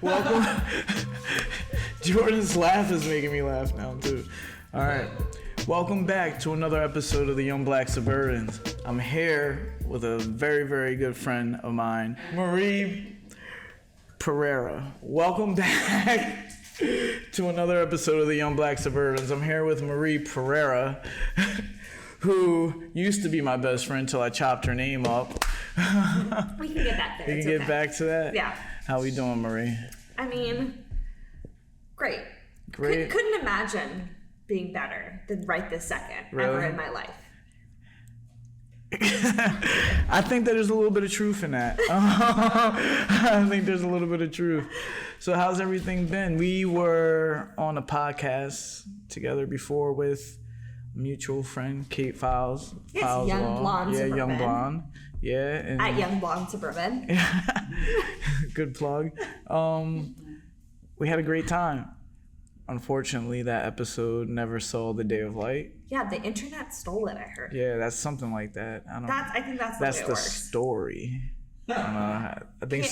Welcome. Jordan's laugh is making me laugh now, too. All right. Welcome back to another episode of the Young Black Suburbans. I'm here with a very, very good friend of mine, Marie Pereira. Welcome back to another episode of the Young Black Suburbans. I'm here with Marie Pereira, who used to be my best friend till I chopped her name up. We can get back there. We can get back to that? Yeah. How we doing, Marie? I mean, great. Great. Couldn't imagine being better than right this second ever in my life. I think that there's a little bit of truth in that. I think there's a little bit of truth. So how's everything been? We were on a podcast together before with mutual friend Kaitlin Files. Yes, Young Blonde Suburban. Yeah, Young Blonde. Yeah. And at Young Blonde Suburban. Good plug. We had a great time. Unfortunately, that episode never saw the day of light. Yeah, the internet stole it, I heard. Yeah, that's something like that. I think that's the way it works. Story. I think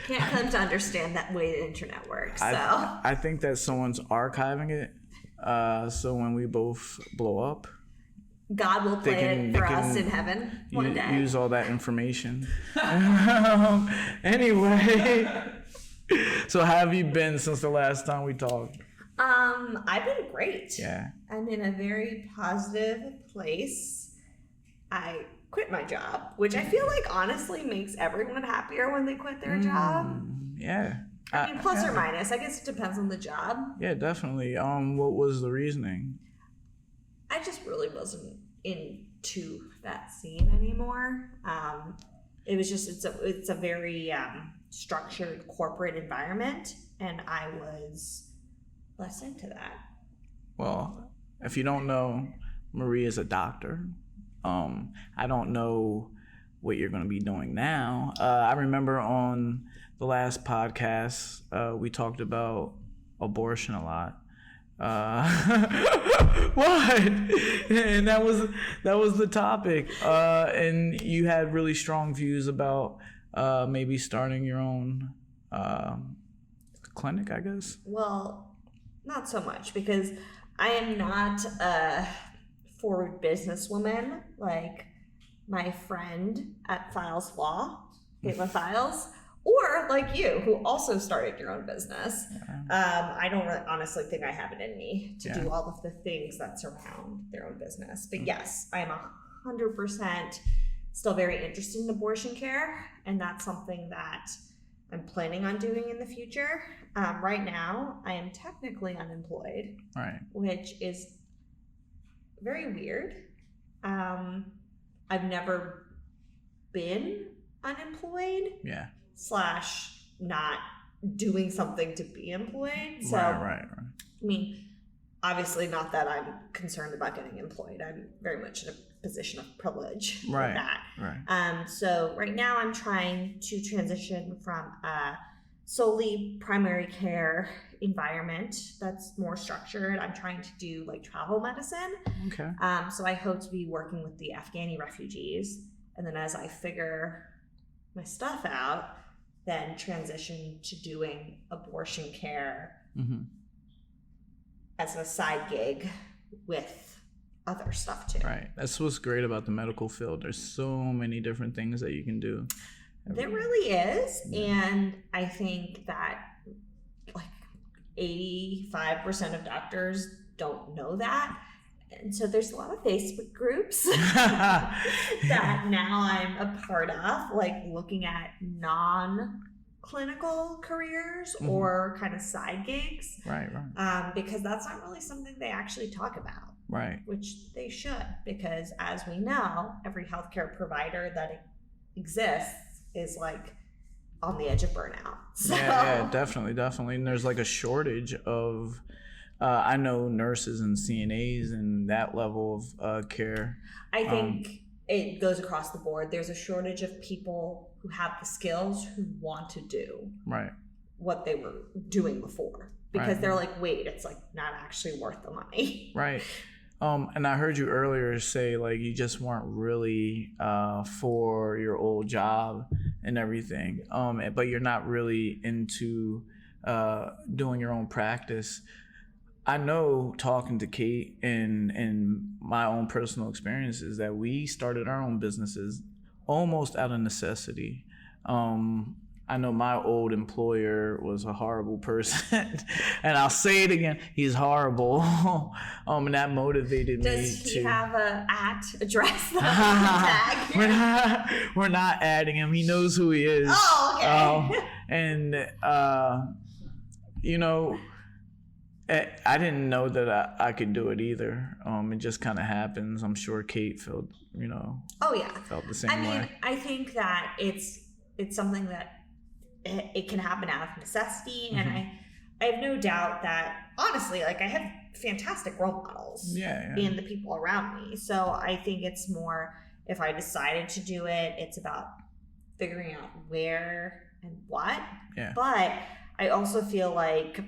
can't come to understand that way the internet works. I think that someone's archiving it. So when we both blow up, God will play it for us in heaven one day. Use all that information. Anyway, so how have you been since the last time we talked? I've been great. Yeah. I'm in a very positive place. I quit my job, which I feel like honestly makes everyone happier when they quit their job. Yeah. I mean, plus or minus. I guess it depends on the job. Yeah, definitely. What was the reasoning? I just really wasn't into that scene anymore. It was just it's a very structured corporate environment, and I was less into that. Well, if you don't know, Marie is a doctor. I don't know what you're going to be doing now. I remember on the last podcast, we talked about abortion a lot. What? And that was the topic. And you had really strong views about maybe starting your own clinic, I guess. Well, not so much, because I am not a forward businesswoman like my friend at Files Law, Kaitlin Files, or like you, who also started your own business. I don't really, honestly think I have it in me to do all of the things that surround their own business. But yes, I am 100% still very interested in abortion care, and that's something that I'm planning on doing in the future. Right now, I am technically unemployed, right, which is very weird. I've never been unemployed. Yeah. / not doing something to be employed. So, right. I mean, obviously not that I'm concerned about getting employed. I'm very much in a position of privilege with that. Right. So right now I'm trying to transition from a solely primary care environment that's more structured. I'm trying to do like travel medicine. Okay. So I hope to be working with the Afghani refugees. And then as I figure my stuff out, then transition to doing abortion care as a side gig with other stuff too. Right. That's what's great about the medical field. There's so many different things that you can do. There really is. And I think that like 85% of doctors don't know that. And so there's a lot of Facebook groups that now I'm a part of, like looking at non-clinical careers or kind of side gigs. Right. Because that's not really something they actually talk about. Right. Which they should, because as we know, every healthcare provider that exists is like on the edge of burnout. So. Yeah, definitely. And there's like a shortage of I know nurses and CNAs and that level of care. I think it goes across the board. There's a shortage of people who have the skills who want to do what they were doing before. Because they're like, wait, it's like not actually worth the money. Right. And I heard you earlier say like you just weren't really for your old job and everything. But you're not really into doing your own practice. I know, talking to Kate and my own personal experiences, that we started our own businesses almost out of necessity. I know my old employer was a horrible person, and I'll say it again, he's horrible. And that motivated me to... Does he have a address that we can tag? We're not adding him. He knows who he is. Oh, okay. And you know, I didn't know that I could do it either. It just kind of happens. I'm sure Kate felt, Oh yeah, felt the same way. I think that it's something that it can happen out of necessity, and I have no doubt that, honestly, like, I have fantastic role models in the people around me. So I think it's more, if I decided to do it, it's about figuring out where and what. Yeah. But I also feel like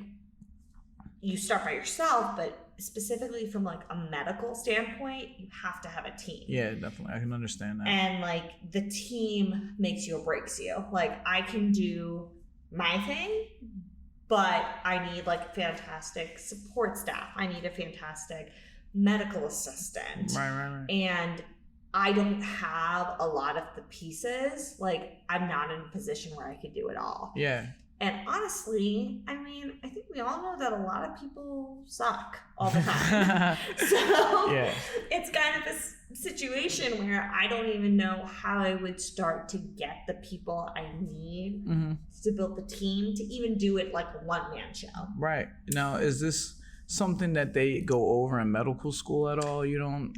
you start by yourself, but specifically from like a medical standpoint, you have to have a team. Yeah, definitely. I can understand that. And like, the team makes you or breaks you. Like, I can do my thing, but I need like fantastic support staff. I need a fantastic medical assistant. Right. And I don't have a lot of the pieces. Like, I'm not in a position where I could do it all. Yeah. And honestly, I mean, I think we all know that a lot of people suck all the time. So it's kind of a situation where I don't even know how I would start to get the people I need to build the team to even do it like a one-man show. Right. Now, is this something that they go over in medical school at all? You don't...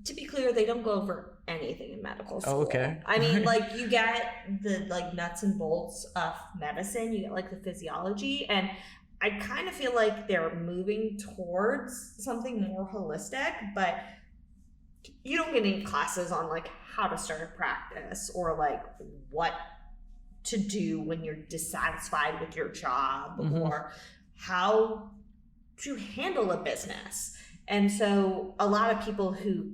To be clear, they don't go over anything in medical school. Oh, okay. I mean, like, you get the like nuts and bolts of medicine, you get like the physiology, and I kind of feel like they're moving towards something more holistic, but you don't get any classes on like how to start a practice or like what to do when you're dissatisfied with your job or how to handle a business. And so a lot of people who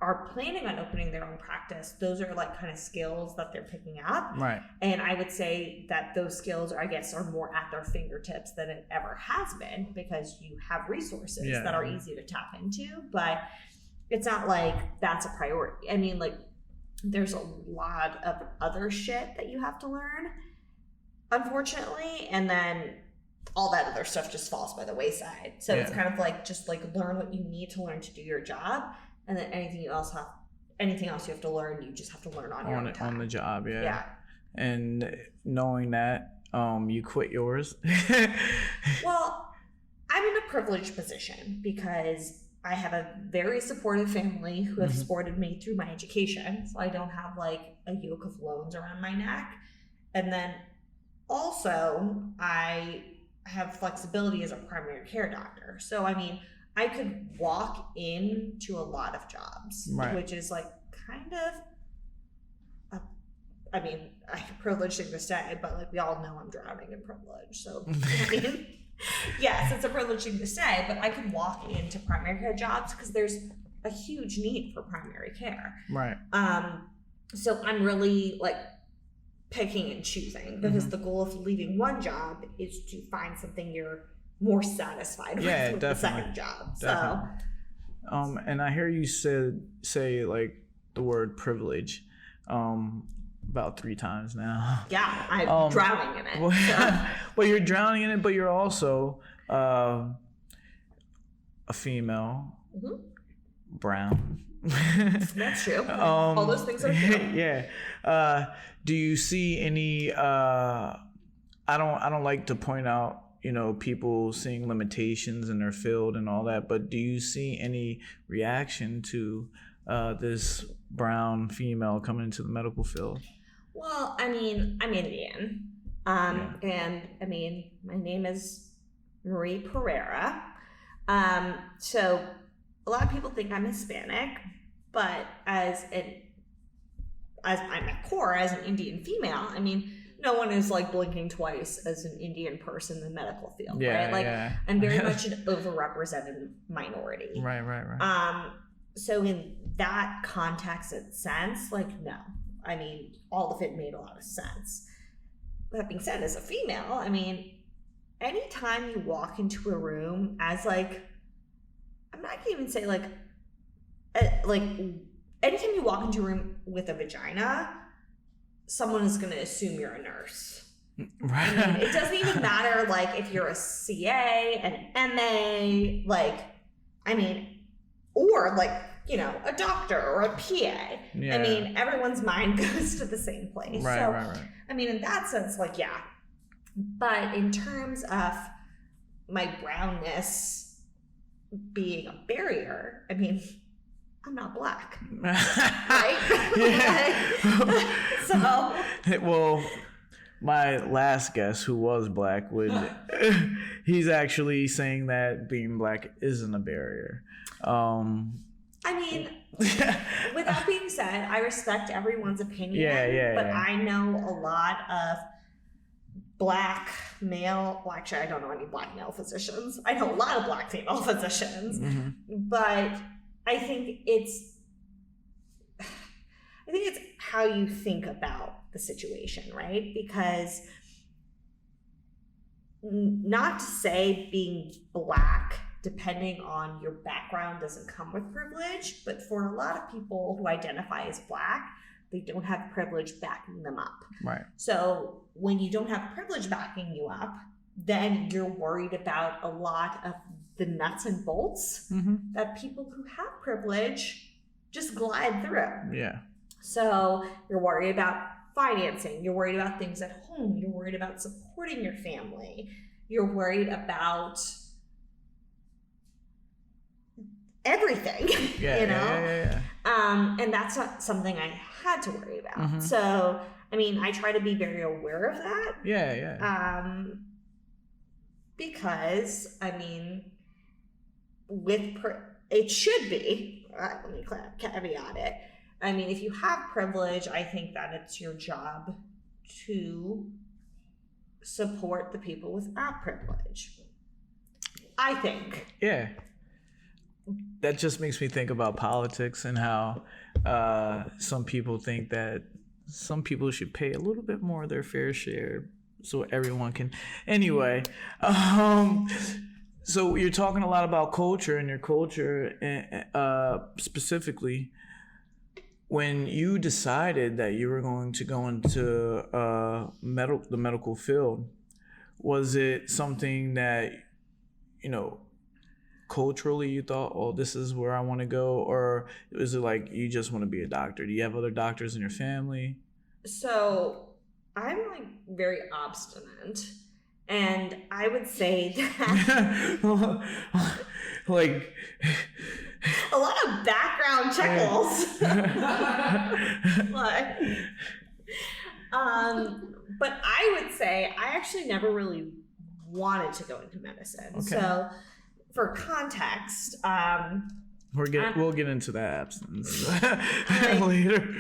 are planning on opening their own practice, those are like kind of skills that they're picking up. Right. And I would say that those skills, I guess, are more at their fingertips than it ever has been, because you have resources that are easy to tap into, but it's not like that's a priority. I mean, like, there's a lot of other shit that you have to learn, unfortunately, and then all that other stuff just falls by the wayside. So it's kind of like, just like, learn what you need to learn to do your job, and then anything else you have to learn, you just have to learn on your own time. On the job, yeah. And knowing that, you quit yours. Well, I'm in a privileged position because I have a very supportive family who have supported me through my education. So I don't have like a yoke of loans around my neck. And then also, I have flexibility as a primary care doctor. So, I mean, I could walk into a lot of jobs, which is like kind of, I mean, a privileged thing to say, but like, we all know I'm drowning in privilege. So, I mean, yes, it's a privileged thing to say, but I could walk into primary care jobs because there's a huge need for primary care. Right. So I'm really like picking and choosing, because the goal of leaving one job is to find something you're more satisfied with the second job. Definitely. So, and I hear you say like the word privilege, about 3 times now. Yeah, I'm drowning in it. Well, you're drowning in it, but you're also a female, brown. That's true. All those things are true. Yeah. Do you see any? I don't like to point out, people seeing limitations in their field and all that, but do you see any reaction to this brown female coming into the medical field? Well, I mean, I'm Indian, and I mean, my name is Marie Pereira. So a lot of people think I'm Hispanic, but as I'm at core, as an Indian female, I mean, no one is like blinking twice as an Indian person in the medical field, right? Like, I'm very much an overrepresented minority. Right. So in that context and sense, like, no. I mean, all of it made a lot of sense. that being said, as a female, I mean, anytime you walk into a room as like, I'm not gonna even say like anytime you walk into a room with a vagina, someone is gonna assume you're a nurse. Right. I mean, it doesn't even matter like if you're a CA, an MA, like, I mean, or like, you know, a doctor or a PA. Yeah. I mean, everyone's mind goes to the same place. Right, so, right. I mean, in that sense, like, yeah. But in terms of my brownness being a barrier, I mean, I'm not black. Right? So. Well, my last guest, who was black, he's actually saying that being black isn't a barrier. I mean, with that being said, I respect everyone's opinion. But I know a lot of black male, well, actually, I don't know any black male physicians. I know a lot of black female physicians. Mm-hmm. But I think it's how you think about the situation, right? Because not to say being black, depending on your background, doesn't come with privilege, but for a lot of people who identify as black, they don't have privilege backing them up. Right. So when you don't have privilege backing you up, then you're worried about a lot of the nuts and bolts that people who have privilege just glide through. Yeah. So you're worried about financing, you're worried about things at home, you're worried about supporting your family, you're worried about everything, you know? And that's not something I had to worry about. So, I mean, I try to be very aware of that. Because, I mean, it should be, let me caveat it. I mean, if you have privilege, I think that it's your job to support the people without privilege. I think. Yeah. That just makes me think about politics and how some people think that some people should pay a little bit more of their fair share so everyone can. Anyway, so you're talking a lot about culture and your culture, specifically. When you decided that you were going to go into the medical field, was it something that, you know, culturally you thought, oh, this is where I want to go? Or is it like you just want to be a doctor? Do you have other doctors in your family? So I'm like very obstinate. And I would say that like a lot of background chuckles. But I would say I actually never really wanted to go into medicine. Okay. So for context, we'll get into that abstinence later.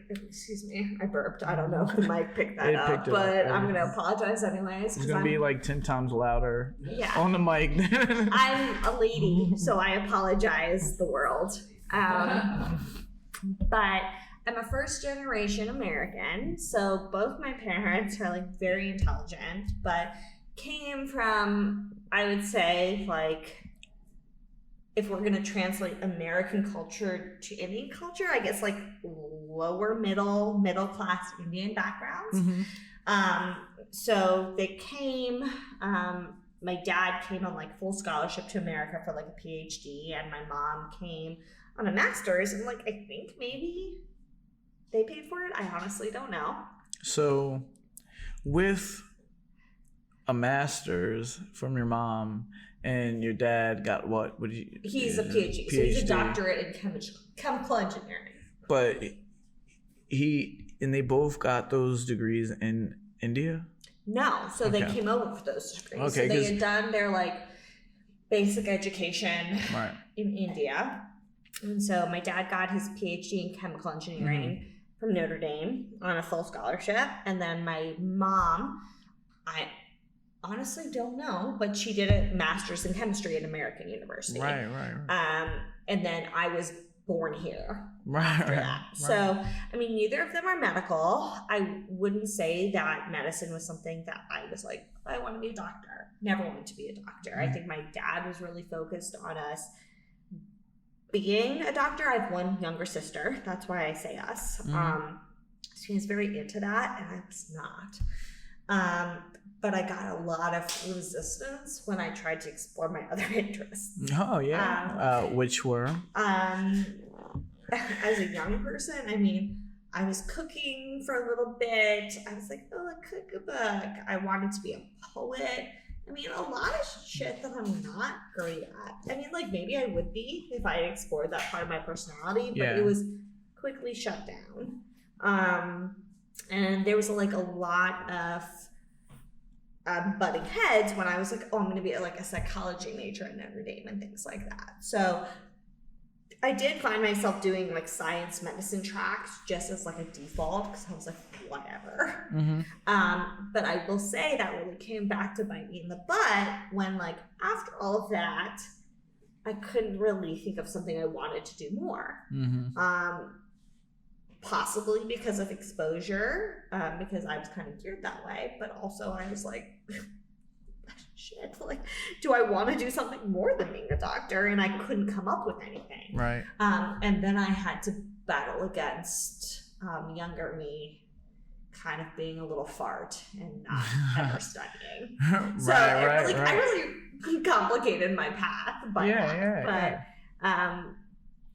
Excuse me, I burped. I don't know if the mic picked that up, but I'm going to apologize anyways. It's going to be like 10 times louder on the mic. I'm a lady, so I apologize, the world. But I'm a first generation American, so both my parents are like very intelligent, but came from, I would say, like, if we're going to translate American culture to Indian culture, I guess like lower middle class Indian backgrounds. So they came, my dad came on like full scholarship to America for like a PhD, and my mom came on a master's, and like I think maybe they paid for it. I honestly don't know. So with a master's from your mom, and your dad got what? He's a PhD. So he's a doctorate in chemical engineering. But they both got those degrees in India? No. So they came over for those degrees. Okay, so they had done their like basic education in India. And so my dad got his PhD in chemical engineering from Notre Dame on a full scholarship. And then my mom, I honestly don't know, but she did a master's in chemistry at American University. Right. And then I was born here. Right. So, I mean, neither of them are medical. I wouldn't say that medicine was something that I was like, I want to be a doctor. Never wanted to be a doctor. I think my dad was really focused on us being a doctor. I have one younger sister. That's why I say us. She was very into that, and I was not. But I got a lot of resistance when I tried to explore my other interests. Oh, yeah. Which were? As a young person, I mean, I was cooking for a little bit. I was like, oh, a cookbook. I wanted to be a poet. I mean, a lot of shit that I'm not great at. I mean, like, maybe I would be if I had explored that part of my personality, but it was quickly shut down. And there was like a lot of butting heads when I was like, oh, I'm going to be like a psychology major at Notre Dame and things like that. So I did find myself doing like science medicine tracks just as like a default because I was like, whatever. But I will say that really came back to bite me in the butt when, like, after all of that, I couldn't really think of something I wanted to do more. Possibly because of exposure, because I was kind of geared that way, but also I was like, shit, like, do I want to do something more than being a doctor? And I couldn't come up with anything. Right. And then I had to battle against younger me kind of being a little fart and not ever studying. So I really complicated my path by that.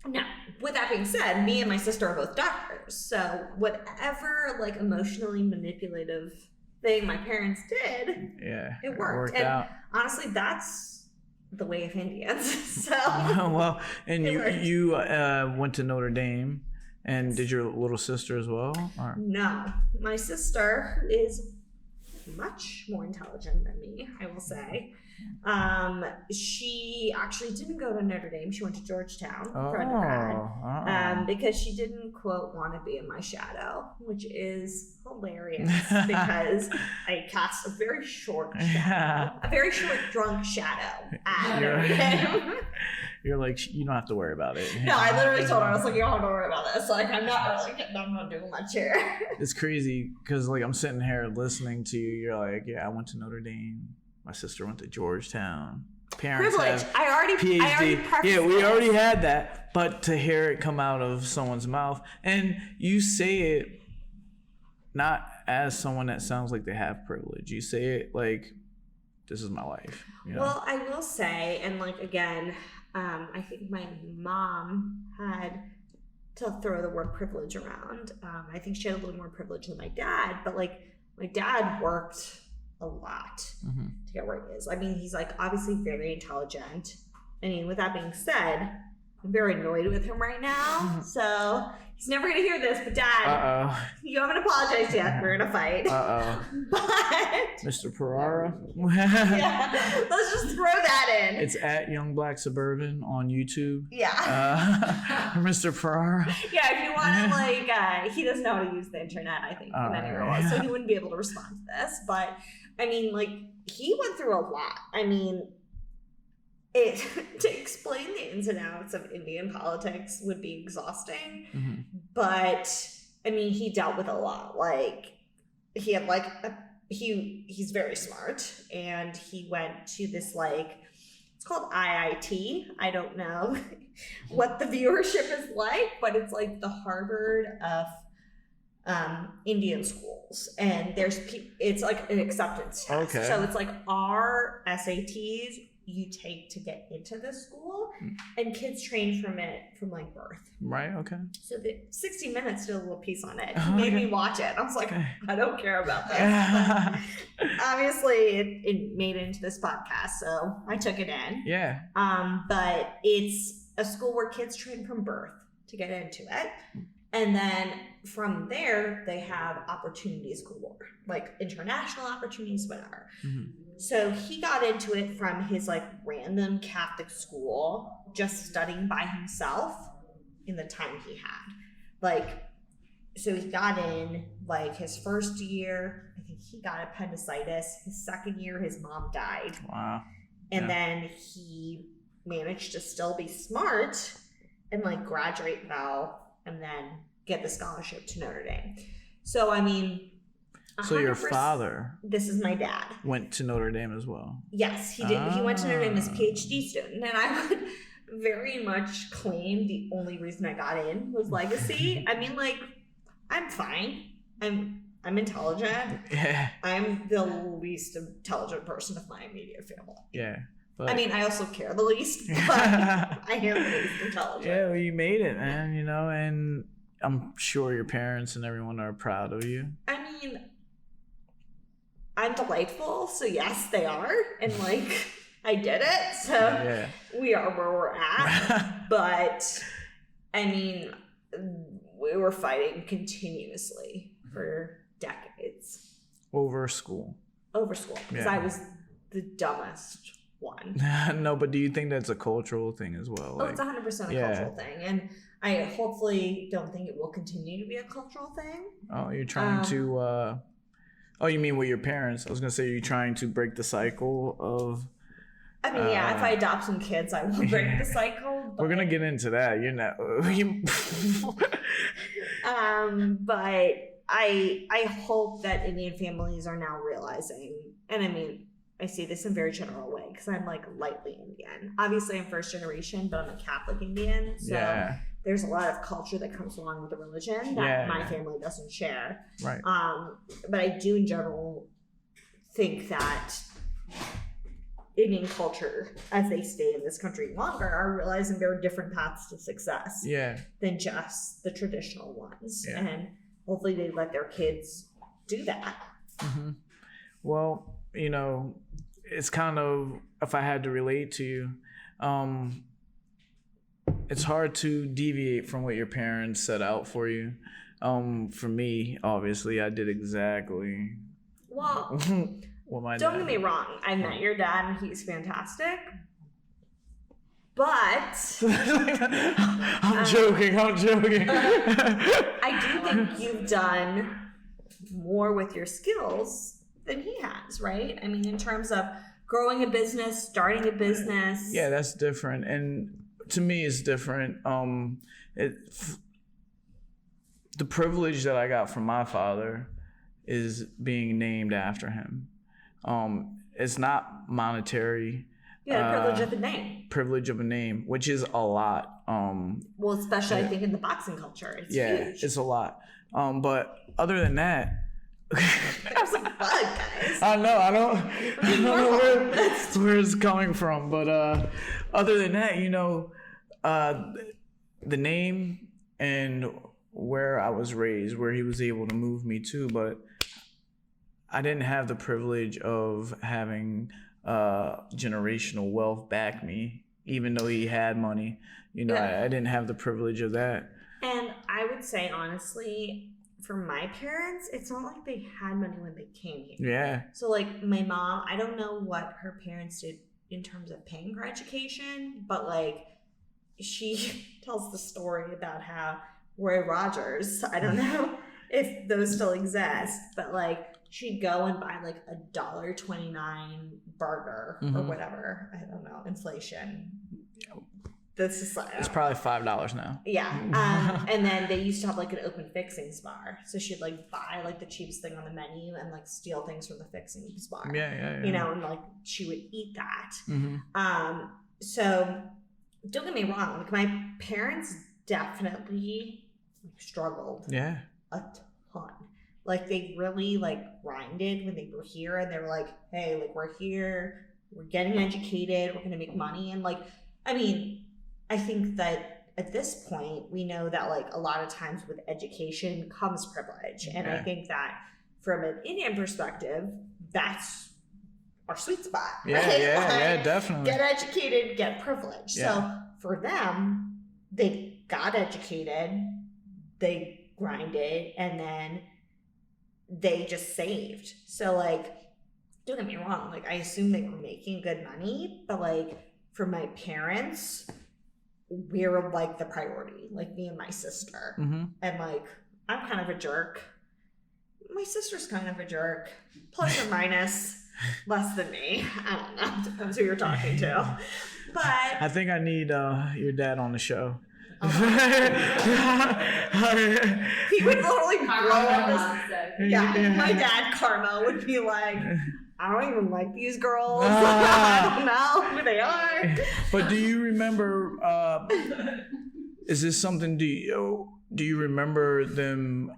But now, with that being said, me and my sister are both doctors. So whatever like emotionally manipulative thing my parents did, it worked. And out. honestly, that's the way of Indians. So well, and you went to Notre Dame, and did your little sister as well? Or? No, my sister, who is much more intelligent than me, I will say. She actually didn't go to Notre Dame. She went to Georgetown for undergrad because she didn't, quote, want to be in my shadow, which is hilarious because I cast a very short shadow, a very short drunk shadow at Notre Dame. You're like, you don't have to worry about it. No, I literally told her, I was like, you don't have to worry about this. Like, I'm not doing much here. It's crazy because, like, I'm sitting here listening to you. You're like, yeah, I went to Notre Dame. My sister went to Georgetown. Parents privilege. have I already PhD. We already had that. But to hear it come out of someone's mouth, and you say it not as someone that sounds like they have privilege. You say it like, this is my life. You know? Well, I will say, and like, again, I think my mom had to throw the word privilege around. I think she had a little more privilege than my dad, but like, my dad worked a lot to get where he is. I mean, he's like obviously very intelligent. I mean, with that being said, I'm very annoyed with him right now. So he's never gonna hear this, but Dad, you haven't apologized yet. We're gonna fight. But Mr. Pereira. Yeah, let's just throw that in. It's at Young Black Suburban on YouTube. Yeah. Mr. Pereira. Yeah, if you want to, like, he doesn't know how to use the internet, I think, in any way, so he wouldn't be able to respond to this. But I mean, like, he went through a lot. I mean, to explain the ins and outs of Indian politics would be exhausting, but I mean, he dealt with a lot. Like, he had like he's very smart, and he went to this, like, it's called IIT. I don't know what the viewership is like, but it's like the Harvard of Indian schools, and it's like an acceptance test. Okay. So it's like our SATs you take to get into the school, and kids train from like birth. Right. Okay. So the 60 Minutes did a little piece on it. He made me watch it. I was like, I don't care about this. Obviously, it made it into this podcast, so I took it in. Yeah. But it's a school where kids train from birth to get into it. And then from there, they have opportunities galore, like international opportunities, whatever. So he got into it from his like random Catholic school, just studying by himself in the time he had. Like, so he got in like his first year, I think he got appendicitis. His second year, his mom died. Wow. And then he managed to still be smart and like graduate well and then get the scholarship to Notre Dame. So I mean, so your father, this is my dad, went to Notre Dame as well. Yes, he did. He went to Notre Dame as a PhD student, and I would very much claim the only reason I got in was legacy. I mean, like, I'm fine. I'm intelligent. Yeah. I'm the least intelligent person of my immediate family. Yeah. But... I mean, I also care the least, but I am the least intelligent. Yeah, well, you made it, man, you know, and I'm sure your parents and everyone are proud of you. I mean, I'm delightful, so yes, they are. And, like, I did it, so we are where we're at. But, I mean, we were fighting continuously for decades. Over school. Because I was the dumbest one. No, but do you think that's a cultural thing as well? Oh, it's 100% a cultural thing. And I hopefully don't think it will continue to be a cultural thing. Oh, you're trying to... Oh, you mean with your parents? I was going to say you're trying to break the cycle of... I mean, yeah, if I adopt some kids, I will break the cycle. But... We're going to get into that. You're not... But I hope that Indian families are now realizing, and I mean, I see this in a very general way because I'm like lightly Indian. Obviously, I'm first generation, but I'm a Catholic Indian. So there's a lot of culture that comes along with the religion that my family doesn't share. Right. But I do in general think that Indian culture, as they stay in this country longer, are realizing there are different paths to success than just the traditional ones. Yeah. And hopefully they let their kids do that. Mm-hmm. Well, you know, it's kind of, if I had to relate to you, it's hard to deviate from what your parents set out for you. For me, obviously, I did exactly what my dad don't get me wrong. I met your dad and he's fantastic. But I'm joking. I do think you've done more with your skills than he has, right? I mean, in terms of growing a business, starting a business. Yeah, that's different. And to me, it's different. The privilege that I got from my father is being named after him. It's not monetary. Yeah, privilege of a name. Privilege of a name, which is a lot. Well, especially I think in the boxing culture, it's huge. It's a lot. But other than that, there's a bug, guys. I don't know where it's coming from, but other than that, you know, the name and where I was raised, where he was able to move me to, but I didn't have the privilege of having generational wealth back me, even though he had money. You know, I didn't have the privilege of that. And I would say, honestly, for my parents, it's not like they had money when they came here. Yeah. So, like, my mom, I don't know what her parents did in terms of paying for education, but, like, she tells the story about how Roy Rogers, I don't know if those still exist, but, like, she'd go and buy, like, $1.29 burger or whatever. I don't know, inflation. This is it's probably $5 now. Yeah. And then they used to have like an open fixings bar. So she'd like buy like the cheapest thing on the menu and like steal things from the fixings bar. Yeah. You know, and like she would eat that. So don't get me wrong. Like my parents definitely struggled. Yeah. A ton. Like they really like grinded when they were here and they were like, hey, like we're here, we're getting educated, we're gonna make money. And like, I mean, I think that at this point, we know that like a lot of times with education comes privilege. And I think that from an Indian perspective, that's our sweet spot. Yeah, right? yeah, definitely. Get educated, get privilege. Yeah. So for them, they got educated, they grinded, and then they just saved. So like, don't get me wrong, like I assume they were making good money, but like for my parents, we're like the priority, like me and my sister. And like, I'm kind of a jerk. My sister's kind of a jerk, plus or minus, less than me. I don't know, depends who you're talking to. But I think I need your dad on the show. He would literally blow up his... Yeah, my dad, Karma, would be like, I don't even like these girls. I don't know who they are. But do you remember, is this something, do you remember them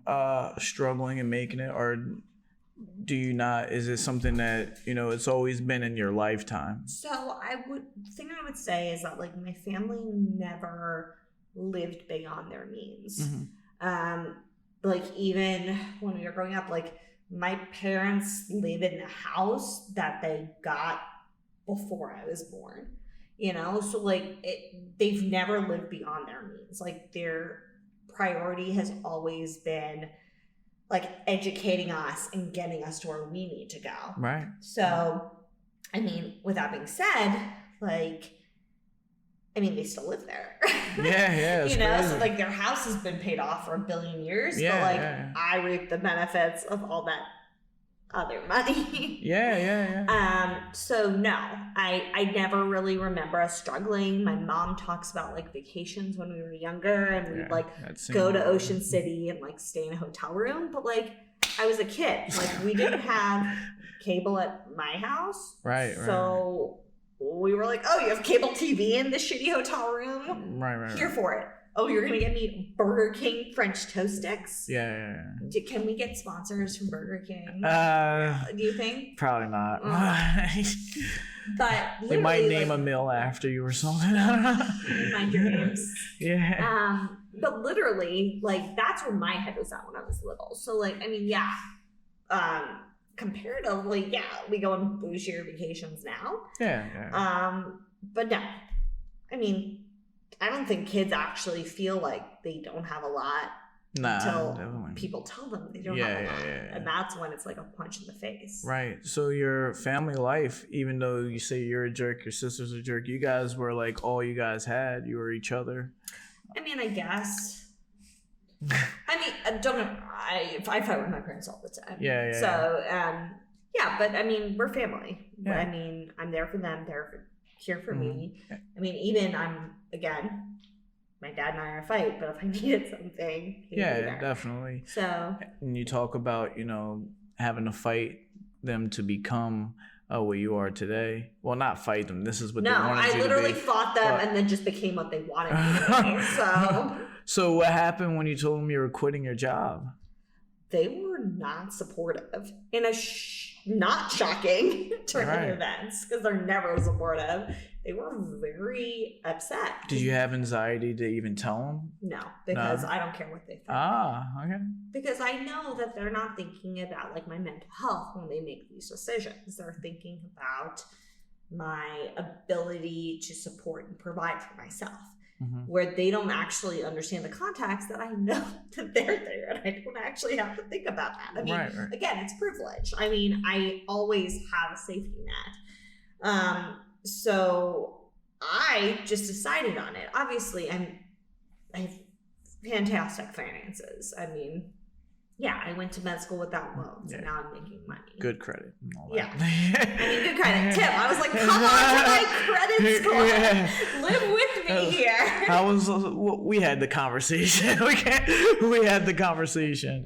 struggling and making it, or do you not? Is it something that, it's always been in your lifetime? So the thing I would say is that, like, my family never lived beyond their means. Mm-hmm. Like, even when we were growing up, like, my parents live in the house that they got before I was born, so like they've never lived beyond their means. Like, their priority has always been like educating us and getting us to where we need to go. Right. So, I mean, with that being said, like, they still live there. Yeah. Crazy. So like their house has been paid off for 1 billion years, but like I reap the benefits of all that other money. Yeah. So no, I never really remember us struggling. My mom talks about like vacations when we were younger, and we'd like go to Ocean City and like stay in a hotel room. But like I was a kid, like we didn't have cable at my house, right? So we were like, oh, you have cable TV in this shitty hotel room? Right. Here for it. Oh, you're going to get me Burger King French toast sticks? Yeah. Can we get sponsors from Burger King? Do you think? Probably not. But they might name a meal after you or something. I don't know. Mind your names. Yeah. But literally, like, that's where my head was at when I was little. So, like, comparatively, we go on bougier vacations now. Yeah. But no, I don't think kids actually feel like they don't have a lot until definitely. People tell them they don't have a lot. And that's when it's like a punch in the face. Right. So your family life, even though you say you're a jerk, your sister's a jerk, you guys were like all you guys had. You were each other. I guess. Don't know. I fight with my parents all the time. Yeah. So, but we're family. Yeah. I'm there for them. They're here for me. Even my dad and I are in a fight, but if I needed something, he'd be there. Definitely. So, and you talk about, having to fight them to become what you are today. Well, not fight them. This is what they wanted you to be. No, I literally fought them and then just became what they wanted me to be. So. So what happened when you told them you were quitting your job? They were not supportive in a not shocking turn of events, because they're never supportive. They were very upset. Did you have anxiety to even tell them? No, because I don't care what they think. Okay. Because I know that they're not thinking about like my mental health when they make these decisions. They're thinking about my ability to support and provide for myself. Mm-hmm. Where they don't actually understand the context that I know that they're there, and I don't actually have to think about that. Again, it's privilege. I always have a safety net. So I just decided on it. Obviously, I have fantastic finances. I went to med school without loans, and now I'm making money. Good credit. And all that. Yeah. Good credit. Tim, I was like, come on to my credit score. Yeah. Live with me here. We had the conversation. We had the conversation.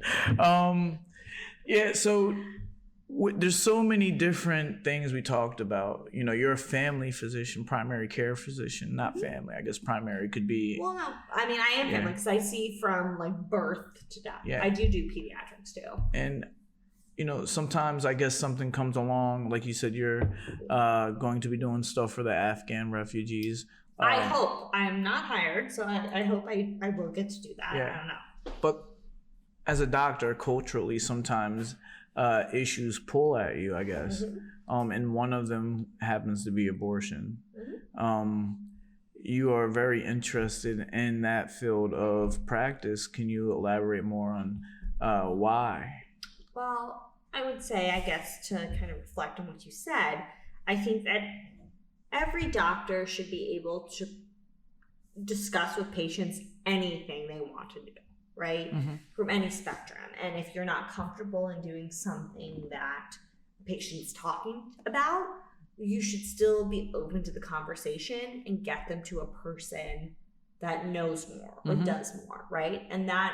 So there's so many different things we talked about. You're a family physician, primary care physician, not family. I guess primary could be. Well, no. I am family because I see from like birth to death. Yeah. I do pediatrics too. And, sometimes I guess something comes along. Like you said, you're going to be doing stuff for the Afghan refugees. I hope. I'm not hired, so I hope I will get to do that. Yeah. I don't know. But as a doctor, culturally, sometimes issues pull at you, I guess. Mm-hmm. And one of them happens to be abortion. Mm-hmm. You are very interested in that field of practice. Can you elaborate more on why? Well, I would say, I guess, to kind of reflect on what you said, I think that every doctor should be able to discuss with patients anything they want to do. Right? Mm-hmm. From any spectrum. And if you're not comfortable in doing something that the patient's talking about, you should still be open to the conversation and get them to a person that knows more or does more, right? And that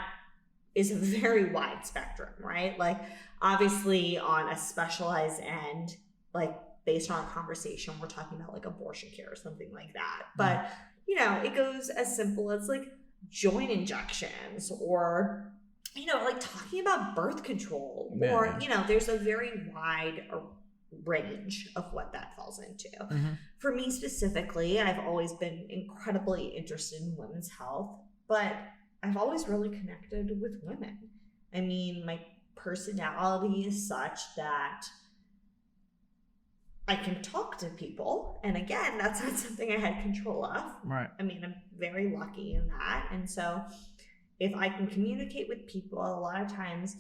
is a very wide spectrum, right? Like, obviously on a specialized end, like based on a conversation, we're talking about like abortion care or something like that. But, you know, it goes as simple as like joint injections or, you know, like talking about birth control or, you know, there's a very wide range of what that falls into. For me specifically, I've always been incredibly interested in women's health, but I've always really connected with women. I mean, my personality is such that I can talk to people. And again, that's not something I had control of. Right. I mean, I'm very lucky in that. And so if I can communicate with people, a lot of times,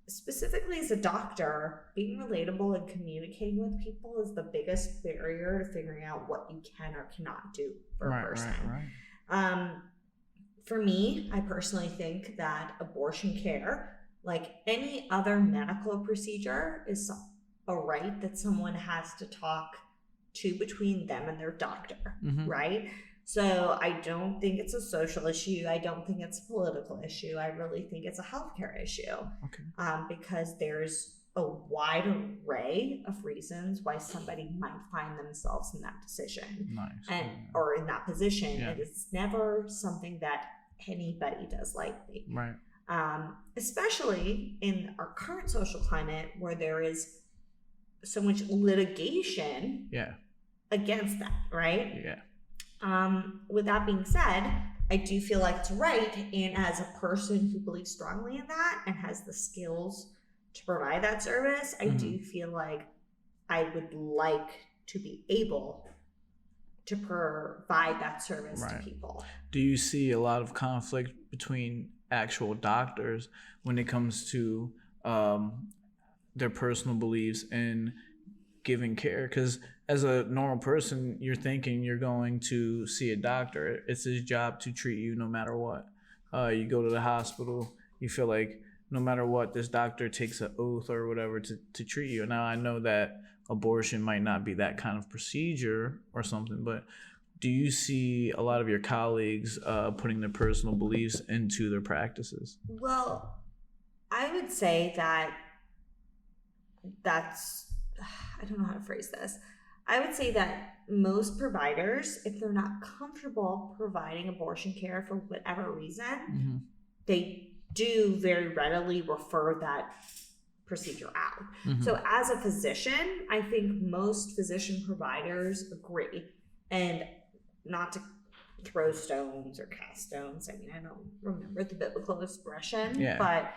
specifically as a doctor, being relatable and communicating with people is the biggest barrier to figuring out what you can or cannot do for a person. Right. For me, I personally think that abortion care, like any other medical procedure, is a right that someone has to talk to between them and their doctor, right? So I don't think it's a social issue. I don't think it's a political issue. I really think it's a healthcare issue. Because there's a wide array of reasons why somebody might find themselves in that decision or in that position. And it's never something that anybody does lightly. Right. Especially in our current social climate where there is so much litigation against that, right? With that being said, I do feel like it's right. And as a person who believes strongly in that and has the skills to provide that service, I do feel like I would like to be able to provide that service to people. Do you see a lot of conflict between actual doctors when it comes to their personal beliefs and giving care? Because as a normal person, you're thinking you're going to see a doctor. It's his job to treat you no matter what. You go to the hospital, you feel like no matter what, this doctor takes an oath or whatever to treat you. Now, I know that abortion might not be that kind of procedure or something, but do you see a lot of your colleagues putting their personal beliefs into their practices? Well, I would say that's, I don't know how to phrase this. I would say that most providers, if they're not comfortable providing abortion care for whatever reason, they do very readily refer that procedure out. So as a physician, I think most physician providers agree. And not to throw stones or cast stones. I mean, I don't remember the biblical expression, but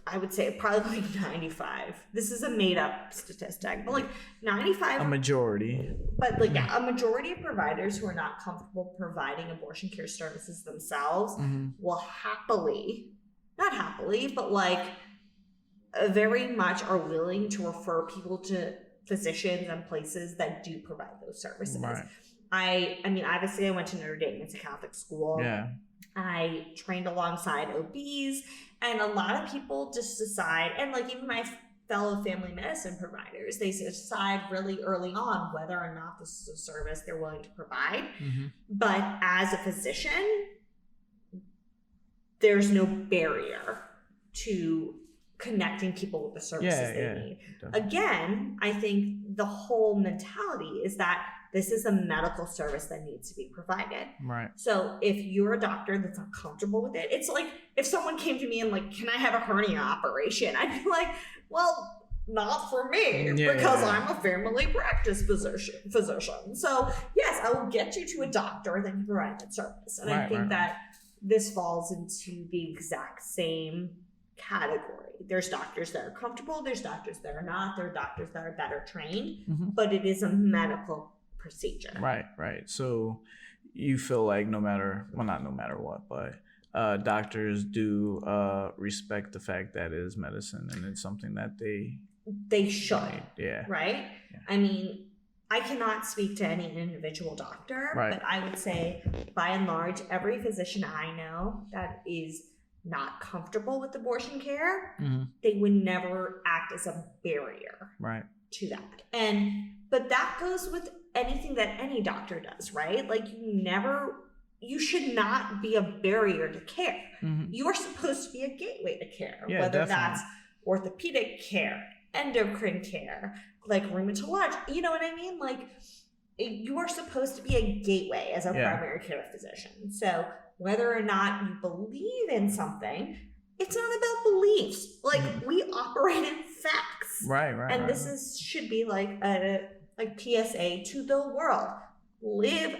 I would say probably like 95. This is a made up statistic, but like 95. A majority. But like a majority of providers who are not comfortable providing abortion care services themselves will not happily, but like very much are willing to refer people to physicians and places that do provide those services. Right. I mean, obviously I went to Notre Dame. It's a Catholic school. I trained alongside OBs, and a lot of people just decide, and like even my fellow family medicine providers, they decide really early on whether or not this is a service they're willing to provide. But as a physician, there's no barrier to connecting people with the services they need. Definitely. Again, I think the whole mentality is that this is a medical service that needs to be provided. Right. So if you're a doctor that's not comfortable with it, it's like if someone came to me and like, can I have a hernia operation? I'd be like, well, not for me because I'm a family practice physician. So yes, I will get you to a doctor that can provide that service. And I think that this falls into the exact same category. There's doctors that are comfortable, there's doctors that are not, there are doctors that are better trained, but it is a medical procedure. Right. So you feel like not no matter what, but doctors do respect the fact that it is medicine and it's something that they should. Right? I mean, I cannot speak to any individual doctor, but I would say by and large, every physician I know that is not comfortable with abortion care, they would never act as a barrier to that. But that goes with anything that any doctor does, right? Like you never you should not be a barrier to care. Mm-hmm. You are supposed to be a gateway to care, Yeah, whether definitely. that's orthopedic care, endocrine care, like rheumatology. You know what I mean? Like, you are supposed to be a gateway as a primary care physician. So whether or not you believe in something, it's not about beliefs. Like, we operate in facts. Right. And this should be like a PSA to the world. Live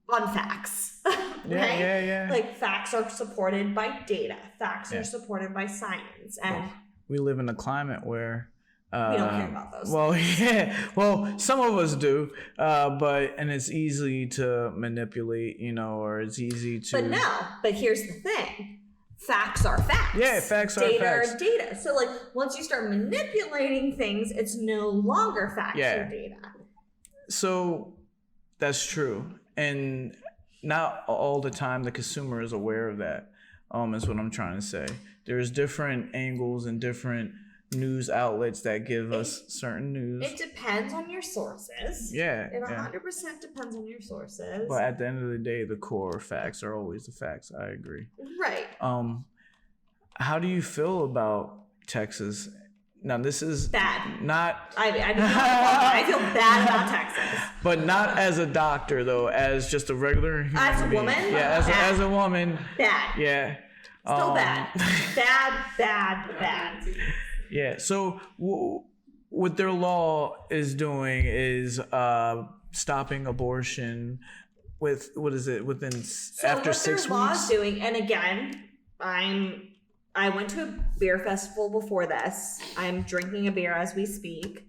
on facts. Right? Yeah. Like, facts are supported by data. Facts are supported by science. And we live in a climate where we don't care about those. Well, some of us do, and it's easy to manipulate, or it's easy to. But here's the thing. Facts are facts. Yeah, facts are facts. Data facts. are data. So, like, once you start manipulating things, it's no longer facts or data. So that's true. And not all the time the consumer is aware of that, is what I'm trying to say. There's different angles and different news outlets that give us certain news. It depends on your sources. Yeah. It 100% depends on your sources. But at the end of the day, the core facts are always the facts. I agree. Right. How do you feel about Texas? Now, this is bad. Not. I feel bad about Texas. But not as a doctor, though, as just a regular human as a being. woman? Yeah, as a woman. Bad. Yeah. Still bad. Bad. Yeah. So what their law is doing is stopping abortion with within after 6 weeks. So what their law is doing, and again, I went to a beer festival before this. I'm drinking a beer as we speak.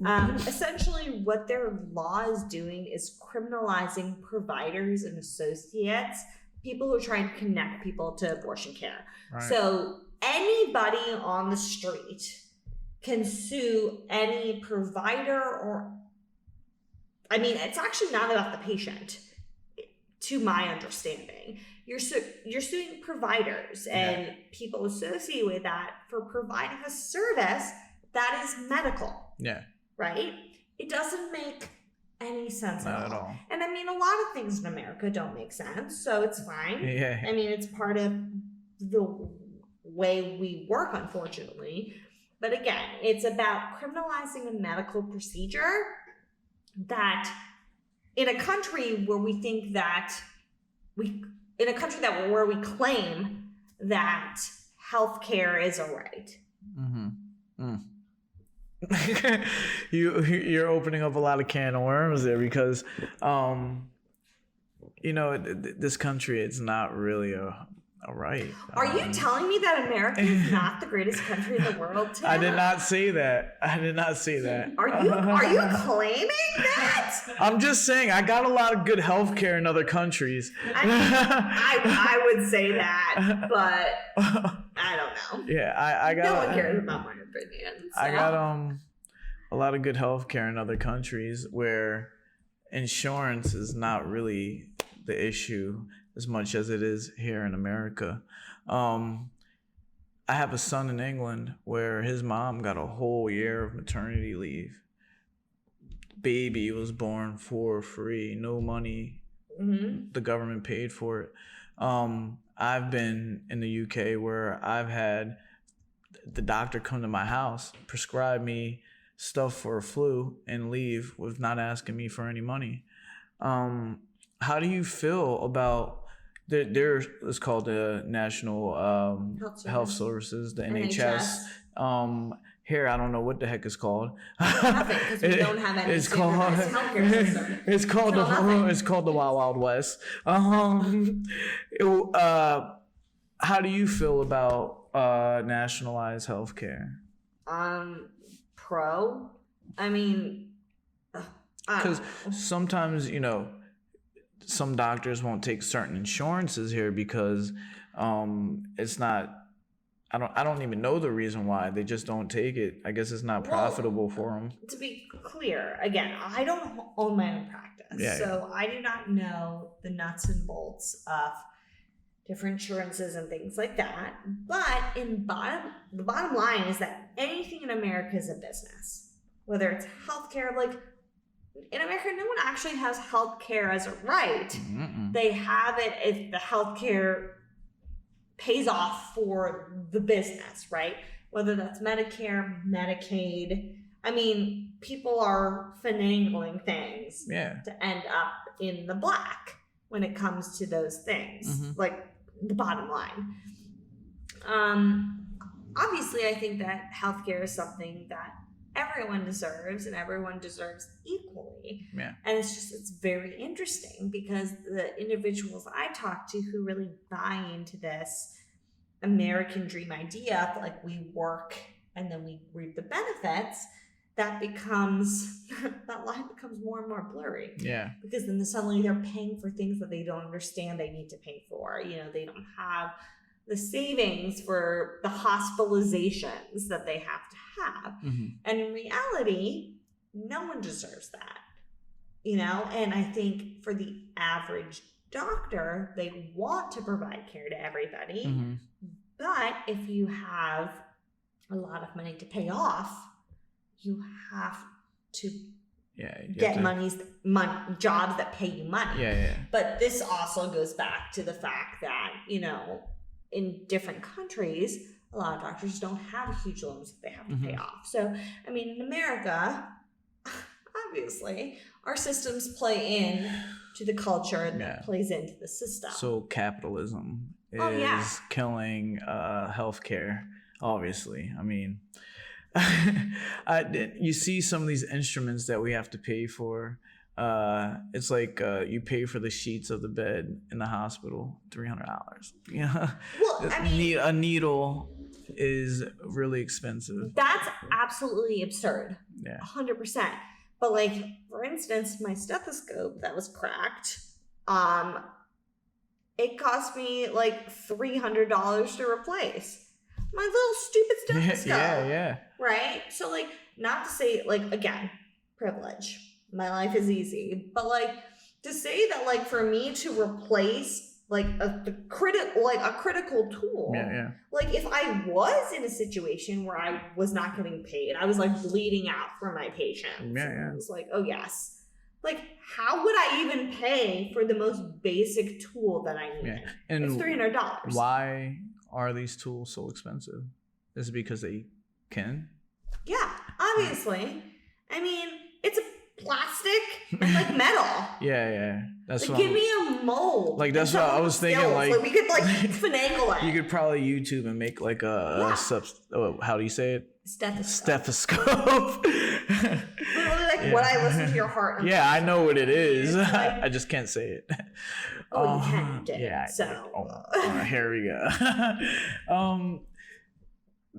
Essentially, what their law is doing is criminalizing providers and associates, people who are trying to connect people to abortion care. Right. So anybody on the street can sue any provider it's actually not about the patient, to my understanding. You're suing providers and people associated with that for providing a service that is medical. Yeah. Right? It doesn't make any sense at all. And a lot of things in America don't make sense, so it's fine. Yeah. It's part of the way we work, unfortunately. But again, it's about criminalizing a medical procedure that in a country where we think that where we claim that healthcare is a right. You're opening up a lot of can of worms there because, this country, it's not really a right. Are you telling me that America is not the greatest country in the world? Tim? I did not say that. Are you claiming that? I'm just saying I got a lot of good healthcare in other countries. I would say that, but I don't know. Yeah, I got. No one cares about my opinion. So. I got a lot of good healthcare in other countries where insurance is not really the issue as much as it is here in America. I have a son in England where his mom got a whole year of maternity leave. Baby was born for free, no money. Mm-hmm. The government paid for it. I've been in the UK where I've had the doctor come to my house, prescribe me stuff for a flu, and leave with not asking me for any money. How do you feel about there is called the National Health Services, the NHS. Here, I don't know what the heck it's called. Nothing, because we don't have any standardized healthcare system. It's called the Wild Wild West. How do you feel about nationalized healthcare? Pro. Because sometimes, some doctors won't take certain insurances here because it's not. I don't even know the reason why. They just don't take it. I guess it's not profitable for them. To be clear, again, I don't own my own practice, so I do not know the nuts and bolts of different insurances and things like that. But the bottom line is that anything in America is a business, whether it's healthcare, like in America, no one actually has health care as a right. Mm-mm. They have it if the health care pays off for the business, right? Whether that's Medicare, Medicaid. I mean, people are finagling things to end up in the black when it comes to those things, like the bottom line. Obviously, I think that healthcare is something that everyone deserves and everyone deserves equally. Yeah. And it's very interesting because the individuals I talk to who really buy into this American dream idea of like we work and then we reap the benefits, that line becomes more and more blurry. Yeah. Because then suddenly they're paying for things that they don't understand they need to pay for. You know, they don't have the savings for the hospitalizations that they have to have. And in reality, no one deserves that, you know? And I think for the average doctor, they want to provide care to everybody. But if you have a lot of money to pay off, you have to get jobs that pay you money. But this also goes back to the fact that, you know, in different countries, a lot of doctors don't have huge loans that they have to pay off. So, I mean, in America, obviously, our systems play in to the culture that plays into the system. So capitalism is killing healthcare, obviously. I mean, you see some of these instruments that we have to pay for. It's like you pay for the sheets of the bed in the hospital, $300. Yeah. Well, I mean, a needle is really expensive. That's absolutely absurd. Yeah. 100%. But like, for instance, my stethoscope that was cracked, it cost me like $300 to replace. My little stupid stethoscope. Yeah. Right? So like, not to say like, again, privilege. My life is easy. But like, to say that like for me to replace like a critical tool. Like if I was in a situation where I was not getting paid, I was like bleeding out for my patients. I was like, oh yes. Like, how would I even pay for the most basic tool that I need? And it's $300. Why are these tools so expensive? Is it because they can? Yeah, obviously. I mean, it's a plastic and like metal. That's like, give me a mold. Like that's what I was thinking. Like we could like finagle it. You could probably YouTube and make like how do you say it? Stethoscope. Literally like what I listen to your heart. I know what it is. I just can't say it. Oh, you can. So here we go.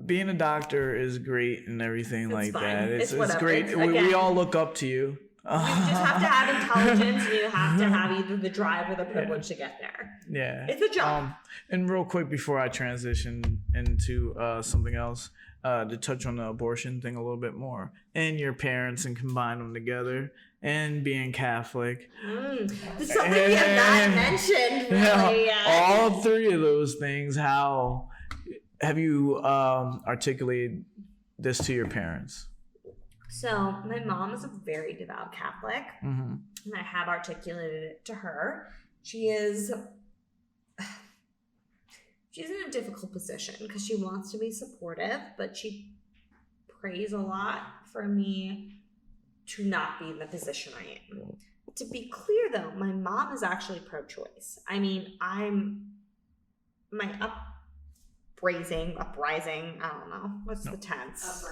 Being a doctor is great and everything like that. It's great. We all look up to you. You just have to have intelligence and you have to have either the drive or the privilege to get there. It's a job. And real quick before I transition into something else, to touch on the abortion thing a little bit more, and your parents and combine them together, and being Catholic. It's something you have not mentioned really yet. All three of those things, how have you articulated this to your parents? So my mom is a very devout Catholic, and I have articulated it to her. She's in a difficult position because she wants to be supportive, but she prays a lot for me to not be in the position I am. To be clear though, my mom is actually pro-choice. I mean, my uprising, I don't know. What's the tense?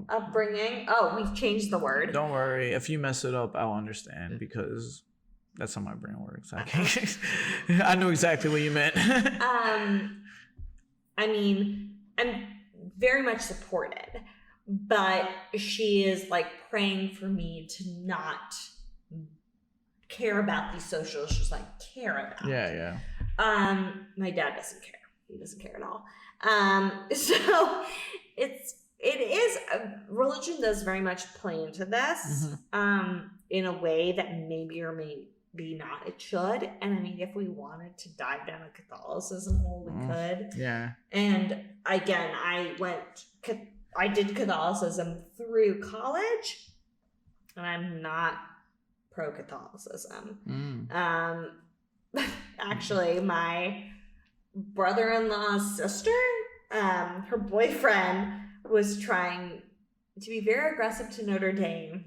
Upbringing. Oh, we've changed the word. Don't worry. If you mess it up, I'll understand because that's how my brain works. I know exactly what you meant. I mean, I'm very much supported, but she is like praying for me to not care about these social issues I care about. My dad doesn't care. He doesn't care at all. So religion does very much play into this, in a way that maybe or maybe not it should. And I mean, if we wanted to dive down a Catholicism hole, we could. And again, I did Catholicism through college, and I'm not pro-Catholicism. Actually, my brother-in-law's sister, her boyfriend was trying to be very aggressive to Notre Dame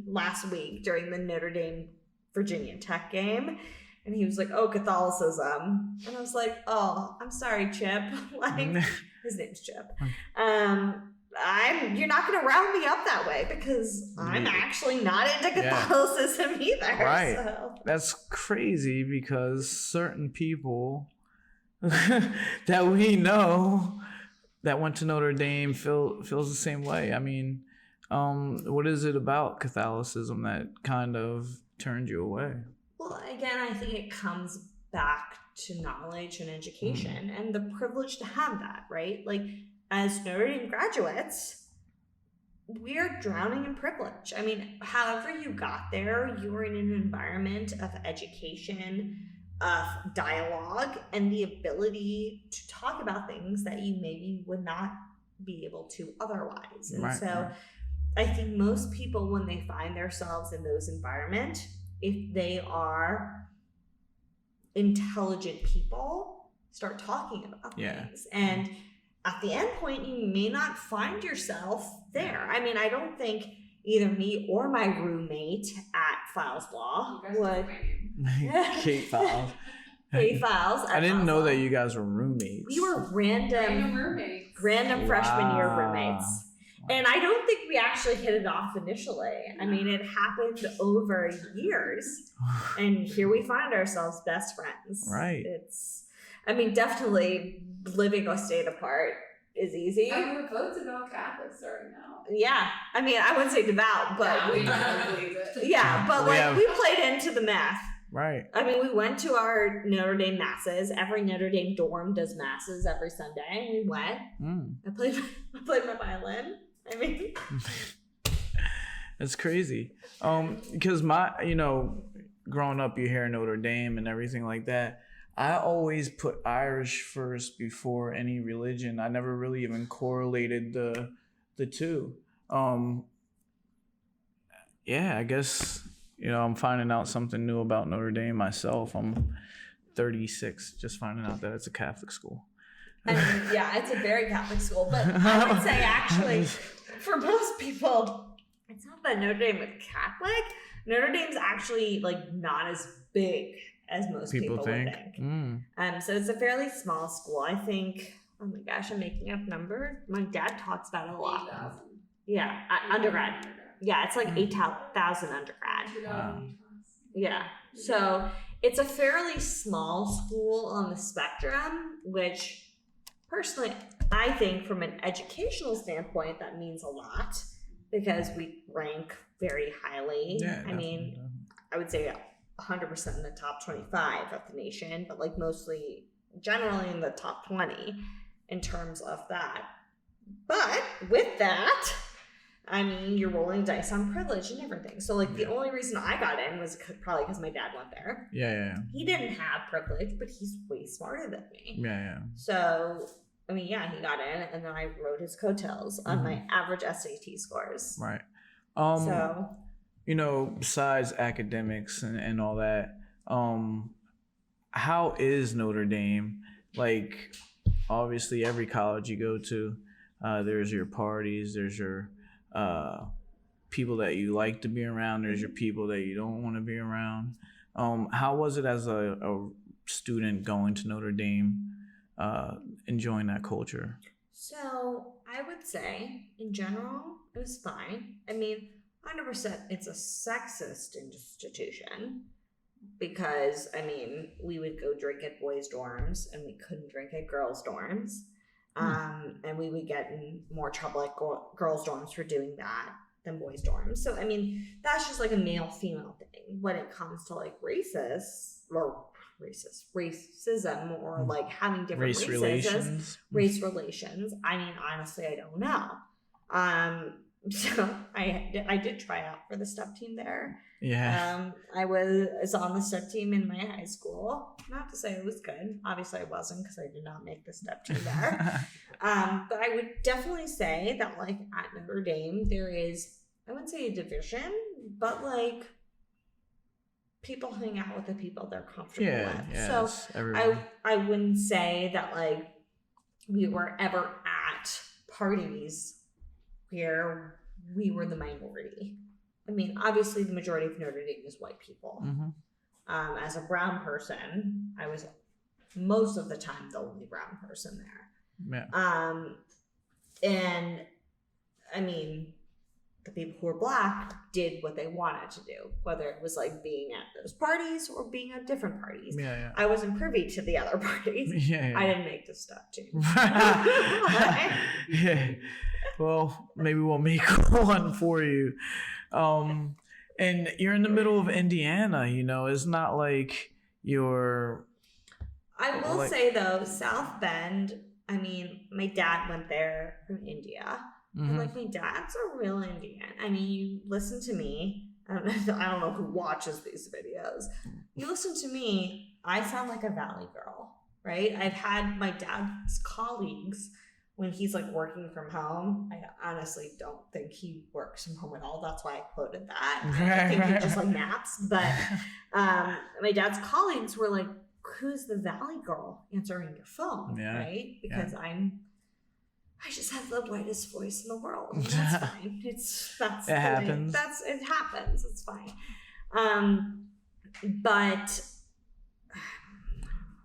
last week during the Notre Dame Virginia Tech game. And he was like, oh, Catholicism. And I was like, oh, I'm sorry, Chip. Like, his name's Chip. You're not going to round me up that way because I'm actually not into Catholicism either. Right. So. That's crazy because certain people that we know that went to Notre Dame feels the same way. I mean, what is it about Catholicism that kind of turned you away? Well, again, I think it comes back to knowledge and education and the privilege to have that, right? Like, as Notre Dame graduates, we're drowning in privilege. I mean, however you got there, you were in an environment of education, of dialogue, and the ability to talk about things that you maybe would not be able to otherwise. And I think most people, when they find themselves in those environments, if they are intelligent people, start talking about things. And at the end point, you may not find yourself there. I mean, I don't think either me or my roommate at Files Law would. Kate Files. Kate Files. I didn't know that you guys were roommates. We were random freshman year roommates. And I don't think we actually hit it off initially. I mean, it happened over years. And here we find ourselves best friends. Right. Definitely living a state apart is easy. I mean, we're both devout Catholics right now. Yeah. I mean, I wouldn't say devout, but we don't believe it. Yeah, but we played into the math. Right. I mean, we went to our Notre Dame masses. Every Notre Dame dorm does masses every Sunday. We went. I played my violin. I mean, it's crazy. Because growing up, you hear Notre Dame and everything like that. I always put Irish first before any religion. I never really even correlated the two. I guess, I'm finding out something new about Notre Dame myself. I'm 36, just finding out that it's a Catholic school. And it's a very Catholic school. But I would say, actually, for most people, it's not that Notre Dame is Catholic. Notre Dame's actually, not as big as most people would think. So it's a fairly small school. I think, oh my gosh, I'm making up numbers. My dad talks about it a lot. 8,000. Yeah, undergrad. Yeah, it's like 8,000 undergrad. Wow. Yeah, so it's a fairly small school on the spectrum, which personally, I think from an educational standpoint, that means a lot because we rank very highly. Yeah, I mean, I would say 100% in the top 25 of the nation, but mostly generally in the top 20 in terms of that. But with that, I mean, you're rolling dice on privilege and everything. So the only reason I got in was probably because my dad went there. Yeah. He didn't have privilege, but he's way smarter than me. Yeah. So, I mean, he got in, and then I rode his coattails on my average SAT scores. Right. So, besides academics and all that, how is Notre Dame? Obviously, every college you go to, there's your parties, there's your people that you like to be around, there's your people that you don't want to be around. How was it as a student going to Notre Dame, enjoying that culture? So I would say, in general, it was fine. I mean, 100% it's a sexist institution because, I mean, we would go drink at boys' dorms and we couldn't drink at girls' dorms. And we would get in more trouble at girls' dorms for doing that than boys' dorms. So, I mean, that's just a male-female thing. When it comes to racism or having different race relations. Race relations. I mean, honestly, I don't know. So I did try out for the step team there. Yeah. I was on the step team in my high school. Not to say it was good. Obviously, I wasn't because I did not make the step team there. But I would definitely say that at Notre Dame, there is, I wouldn't say a division, but like people hang out with the people they're comfortable with. Yeah, So everyone. I wouldn't say that like we were ever at parties where we were the minority. I mean, obviously the majority of Notre Dame is white people. As a brown person, I was most of the time the only brown person there. Yeah. And I mean, the people who were black did what they wanted to do, whether it was like being at those parties or being at different parties. Yeah. I wasn't privy to the other parties. Yeah. I didn't make this stuff too. Yeah. Well, maybe we'll make one for you. And you're in the middle of Indiana, you know, it's not like you're... I will say though, South Bend, I mean, my dad went there from India. And like my dad's a real Indian. I mean, you listen to me. I don't know who watches these videos. You listen to me, I sound like a Valley girl, right? I've had my dad's colleagues when he's like working from home. I honestly don't think he works from home at all. That's why I quoted that. I think he just like naps. But my dad's colleagues were like, "Who's the Valley girl answering your phone?" Right? Because I just have the whitest voice in the world. And that's fine. It happens. It happens. It's fine. But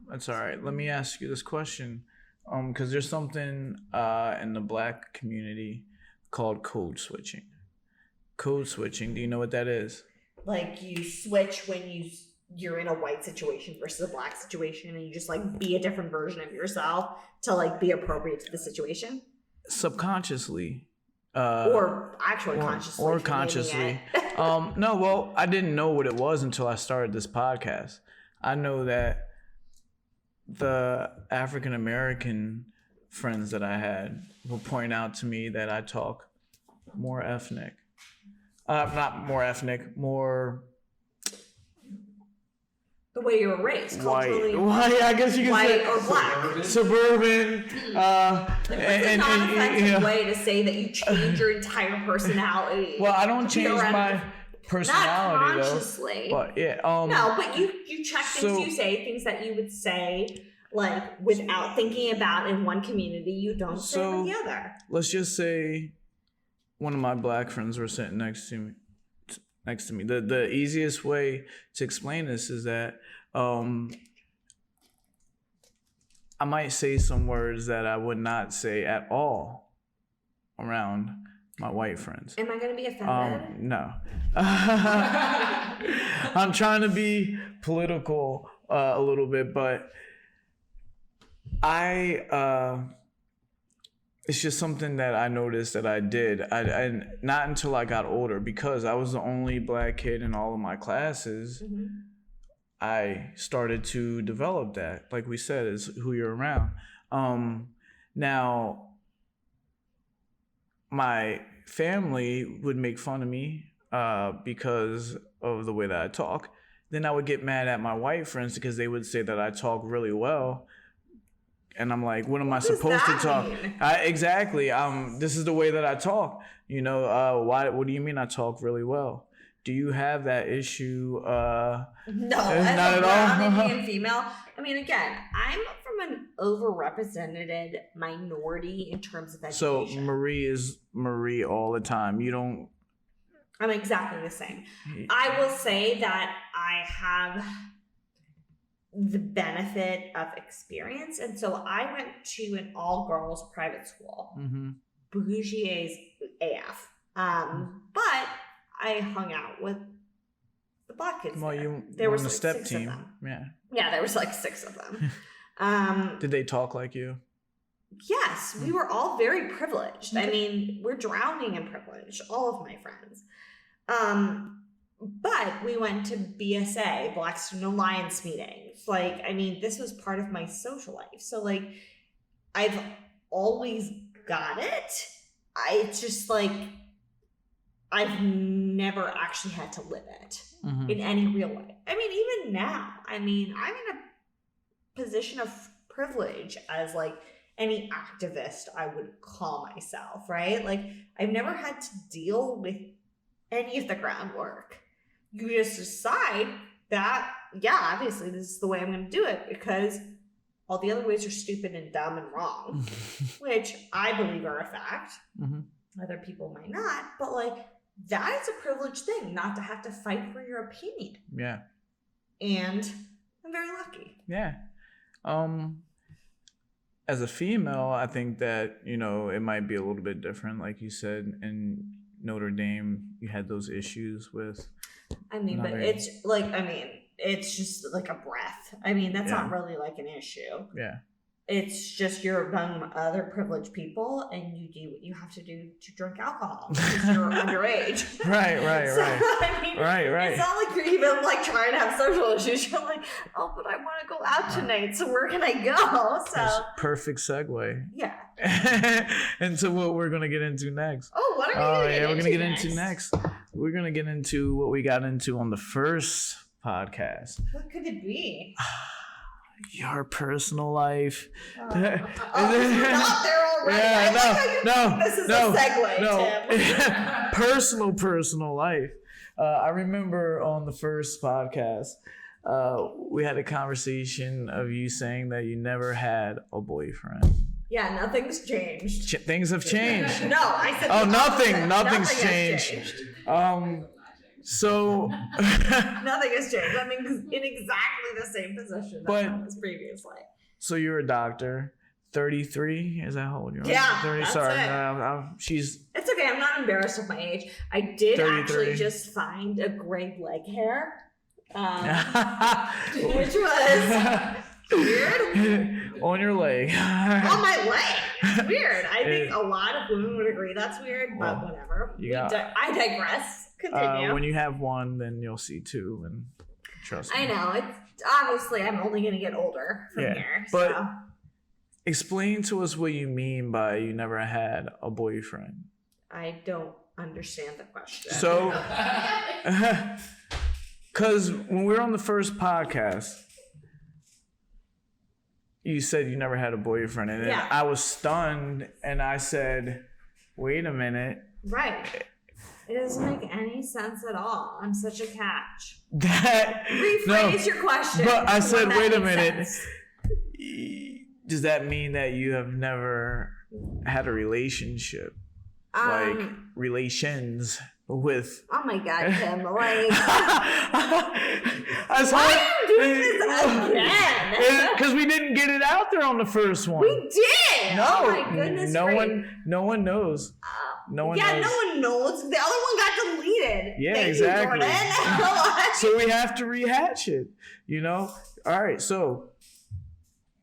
that's all right. Let me ask you this question. Because there's something in the black community called code switching. Code switching. Do you know what that is? Like you switch when you're in a white situation versus a black situation, and you just like be a different version of yourself to like be appropriate to the situation. Subconsciously. Or actually consciously. Or consciously. No, well, I didn't know what it was until I started this podcast. I know that the African American friends that I had will point out to me that I talk more ethnic. Not more ethnic, more... The way you were raised, culturally. White, I guess you can white say. Or black. Suburban. It's not an offensive way to say that you change your entire personality. Well, I don't change my personality, not consciously. Though. But yeah. No, but you check things you say, things that you would say like without thinking about in one community, you don't say in the other. Let's just say one of my black friends were sitting next to me. The easiest way to explain this is that I might say some words that I would not say at all around my white friends. Am I going to be offended? No. I'm trying to be political a little bit, but it's just something that I noticed that I did. I not until I got older, because I was the only black kid in all of my classes. Mm-hmm. I started to develop that, like we said, is who you're around. Now, my family would make fun of me because of the way that I talk. Then I would get mad at my white friends because they would say that I talk really well. And I'm like, what am I supposed to talk? Exactly. This is the way that I talk. You know, what do you mean I talk really well? Do you have that issue? No, not at all. Indian female. I mean, again, I'm from an overrepresented minority in terms of education. So Marie is Marie all the time. You don't. I'm exactly the same. I will say that I have the benefit of experience, and so I went to an all-girls private school. Mm-hmm. Bougie as AF. But I hung out with the black kids. Well, there was on the like step 6 team. of them. Yeah, there was like 6 of them. Did they talk like you? Yes, we were all very privileged. I mean, we're drowning in privilege, all of my friends. But we went to BSA, Black Student Alliance meetings. Like, I mean, this was part of my social life. So, like, I've always got it. It's just like, I've never actually had to live it in any real way. I mean, even now, I'm in a position of privilege as like any activist I would call myself, right? Like, I've never had to deal with any of the groundwork. You just decide that, yeah, obviously this is the way I'm going to do it because all the other ways are stupid and dumb and wrong, which I believe are a fact. Other people might not, but like that is a privileged thing, not to have to fight for your opinion. Yeah. And I'm very lucky. Yeah. As a female, I think that, you know, it might be a little bit different. Like you said, in Notre Dame, you had those issues with. I mean, but it's like, it's just like a breath. I mean, that's not really like an issue. Yeah. It's just you're among other privileged people and you do what you have to do to drink alcohol because you're underage. Right. So, I mean, Right. It's not like you're even like trying to have social issues. You're like, oh, but I want to go out tonight, so where can I go? So that's perfect segue. Yeah. Into what we're gonna get into next. Oh, what are we we're gonna get into next. We're gonna get into what we got into on the first podcast. What could it be? Your personal life. We're not there already. This is a segue, Tim. Personal life. I remember on the first podcast, we had a conversation of you saying that you never had a boyfriend. Yeah, nothing's changed. Things have changed. No, I said. Oh, nothing's Nothing changed. So nothing has changed. I'm in exactly the same position that I was previously. So you're a doctor, 33. Is that how old you are? Yeah, 30. that's Sorry, it. She's. It's okay. I'm not embarrassed of my age. I did 33. actually just find a gray leg hair, which was weird. On your leg. On my leg. It's weird. I think a lot of women would agree that's weird, but whatever. I digress. Continue. When you have one, then you'll see two, and trust me. I know. It's obviously I'm only going to get older from here. But so. Explain to us what you mean by you never had a boyfriend. I don't understand the question. So, because when we were on the first podcast, you said you never had a boyfriend, and then I was stunned, and I said, "Wait a minute." Right. It doesn't make any sense at all. I'm such a catch. Rephrase your question. But I said, wait a minute. Sense. Does that mean that you have never had a relationship? Like relations with... Oh my God, Tim. Like... Why are you doing this again? Because we didn't get it out there on the first one. We did! No. Oh my goodness. No one knows. No one knows. No one knows. The other one got deleted. Yeah, Thank exactly. You, Jordan. So we have to rehatch it, you know? All right, so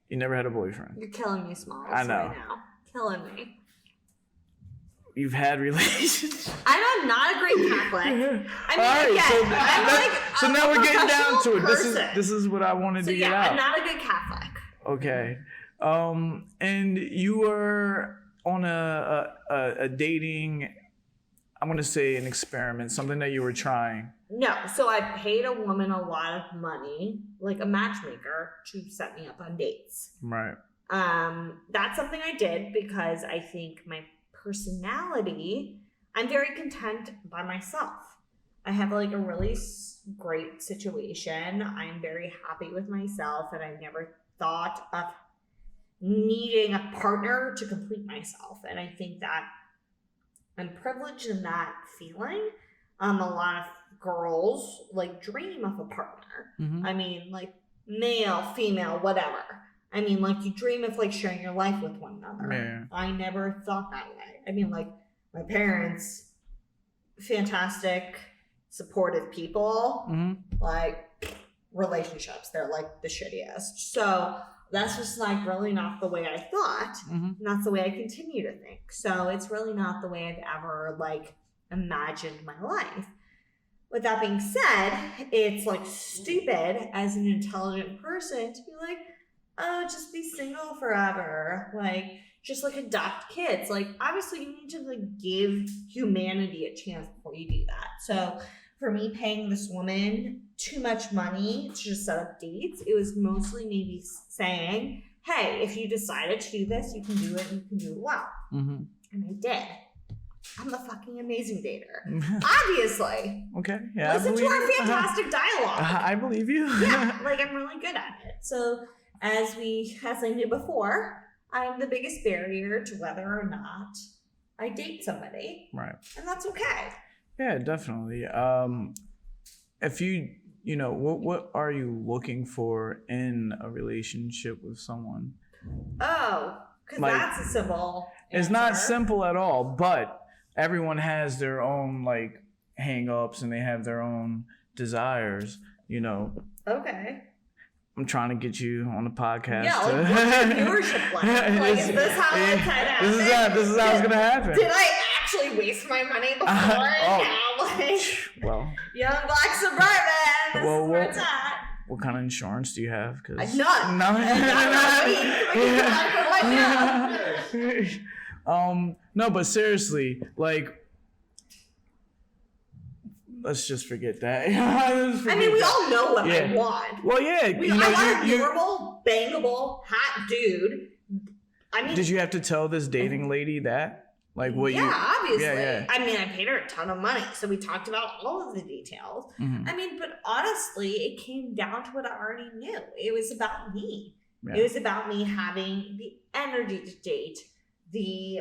you never had a boyfriend. You're killing me, Smalls, I know. right now. Killing me. You've had relations. I'm not a great Catholic. I mean, so now we're getting down to it. This is what I wanted to get out. I'm not a good Catholic. Okay. And you were on a dating, I'm going to say an experiment, something that you were trying. No. So I paid a woman a lot of money, like a matchmaker, to set me up on dates. Right. That's something I did because I think my personality, I'm very content by myself. I have like a really great situation. I'm very happy with myself, and I never thought of needing a partner to complete myself. And I think that I'm privileged in that feeling. A lot of girls like dream of a partner. Mm-hmm. I mean, like male, female, whatever. I mean, like you dream of like sharing your life with one another. Yeah. I never thought that way. I mean, like my parents, fantastic, supportive people, like relationships. They're like the shittiest. So that's just like really not the way I thought. And that's the way I continue to think. So it's really not the way I've ever like imagined my life. With that being said, it's like stupid as an intelligent person to be like, oh, just be single forever. Like, just like adopt kids. Like, obviously you need to like give humanity a chance before you do that. So for me, paying this woman too much money to just set up dates, it was mostly maybe saying, hey, if you decided to do this, you can do it and you can do it well. And I did. I'm a fucking amazing dater. Obviously. Okay. Yeah. Listen to our fantastic dialogue. I believe you. Yeah, like I'm really good at it. So as I knew before, I'm the biggest barrier to whether or not I date somebody. Right. And that's okay. Yeah, definitely. If you know, what are you looking for in a relationship with someone? Oh, because Like, that's a simple It's not answer. simple at all, but everyone has their own like hang-ups and they have their own desires, you know. Okay. I'm trying to get you on the podcast. Yeah, like what's your viewership like? Like, is this how it's gonna happen? This is how it's gonna happen. Did I actually waste my money before? Now, like, Well, Young Black Suburban. This Well, is where it's at. what kind of insurance do you have? Cause None. No, but seriously, like, let's just forget that. I mean, we all know what I want. Well, yeah, I want a normal, bangable, hot dude. I mean, did you have to tell this dating lady that? Like, what you? Obviously. Yeah. I mean, I paid her a ton of money, so we talked about all of the details. Mhm. I mean, but honestly, it came down to what I already knew. It was about me. Yeah. It was about me having the energy to date, the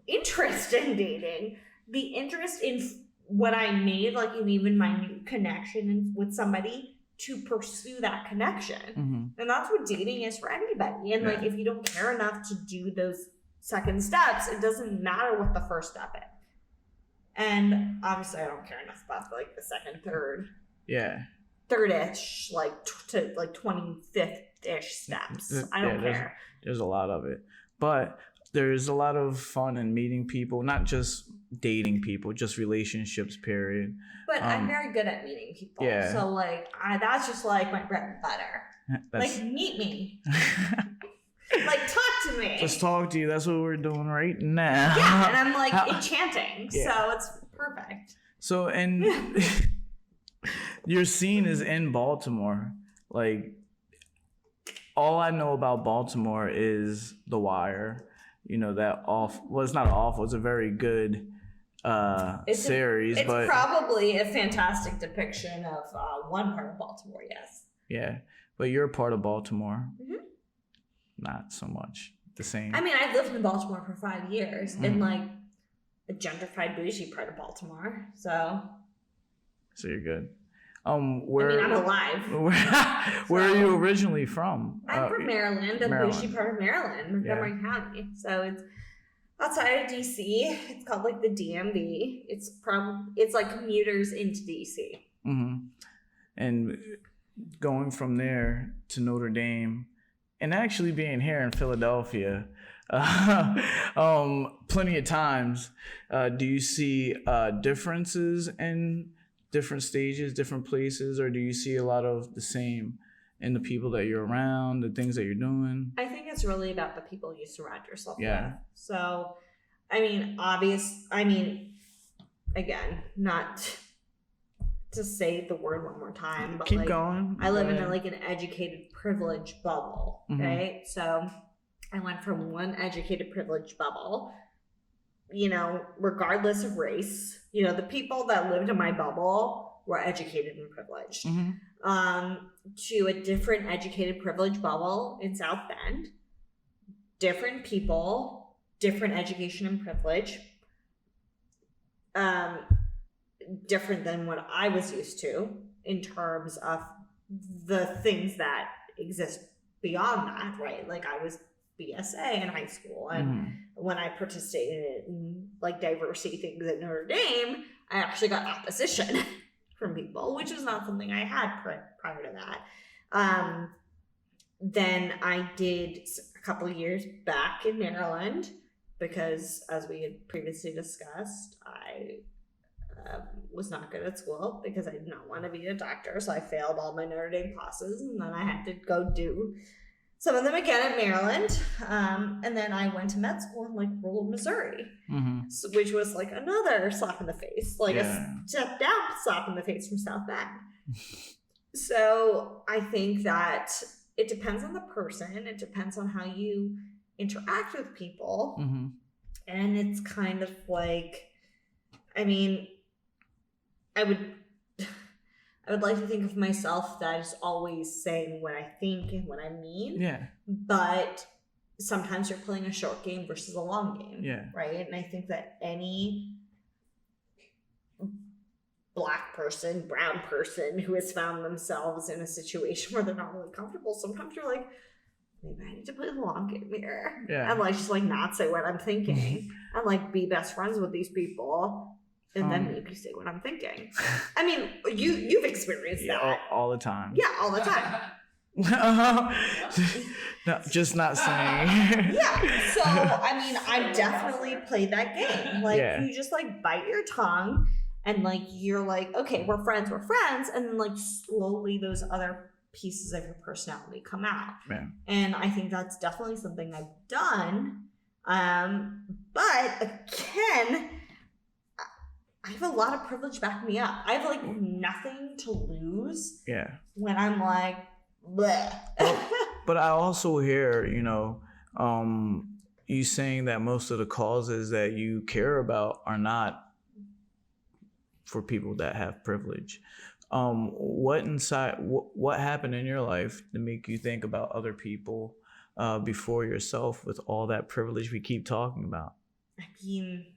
interest in dating, the interest in what I made, like in even my new connection with somebody, to pursue that connection. Mhm. And that's what dating is for anybody. And like, Yeah. if you don't care enough to do those second steps, it doesn't matter what the first step is. And obviously, I don't care enough about like the second, third-ish, like to like 25th-ish steps. I don't care. There's a lot of it, but there's a lot of fun in meeting people, not just dating people, just relationships. Period. But I'm very good at meeting people. Yeah. So like, that's just like my bread and butter. That's, Like, meet me. Like, talk to me. just talk to you. That's what we're doing right now. Yeah, and I'm like enchanting, so it's perfect. So, and your scene is in Baltimore. Like, all I know about Baltimore is The Wire. You know, that it's not awful. It's a very good series. It's but probably a fantastic depiction of one part of Baltimore, yes. yeah, but you're a part of Baltimore. Mhm. Not so much the same. I mean, I've lived in Baltimore for 5 years, Mhm. in like a gentrified, bougie part of Baltimore. So you're good. I mean, I'm alive. Where are you originally from? I'm from Maryland, a Maryland. bougie part of Maryland, Montgomery County. So it's outside of DC. It's called like the DMV. It's like commuters into DC. Mm-hmm. And going from there to Notre Dame, and actually being here in Philadelphia, plenty of times, do you see differences in different stages, different places, or do you see a lot of the same in the people that you're around, the things that you're doing? I think it's really about the people you surround yourself Yeah. with. So, I mean, again, not to say the word one more time, but Keep like, going. I live Go in ahead. like an educated privilege bubble, Mhm. right? So I went from one educated privilege bubble, you know, regardless of race. You know, the people that lived in my bubble were educated and privileged. Mhm. To a different educated privilege bubble in South Bend. Different people, different education and privilege. Different than what I was used to in terms of the things that exist beyond that, right? Like, I was BSA in high school, and Mhm. when I participated in like diversity things at Notre Dame, I actually got opposition from people, which was not something I had prior to that. Then I did a couple years back in Maryland because, as we had previously discussed, I was not good at school because I did not want to be a doctor, so I failed all my Notre Dame classes, and then I had to go do some of them again at Maryland. And then I went to med school in like rural Missouri, Mhm. which was like another slap in the face, like Yeah. a step down slap in the face from South Bend. So I think that it depends on the person. It depends on how you interact with people. Mhm. And it's kind of like, I mean, I would like to think of myself that is always saying what I think and what I mean. Yeah. But sometimes you're playing a short game versus a long game. Yeah. Right? And I think that any Black person, brown person who has found themselves in a situation where they're not really comfortable, sometimes you're like, maybe I need to play the long game here. Yeah. And like just like not say what I'm thinking and like be best friends with these people and then maybe say what I'm thinking. I mean, you've experienced that. All the time. Yeah, all the time. No, just not saying. Yeah. So I mean, I've definitely played that game. Like you just like bite your tongue and like you're like, okay, we're friends, and then like slowly those other pieces of your personality come out. Yeah. And I think that's definitely something I've done. But again, I have a lot of privilege backing me up. I have like nothing to lose. Yeah. When I'm like, bleh. But I also hear, you saying that most of the causes that you care about are not for people that have privilege. What happened in your life to make you think about other people before yourself with all that privilege we keep talking about? I mean,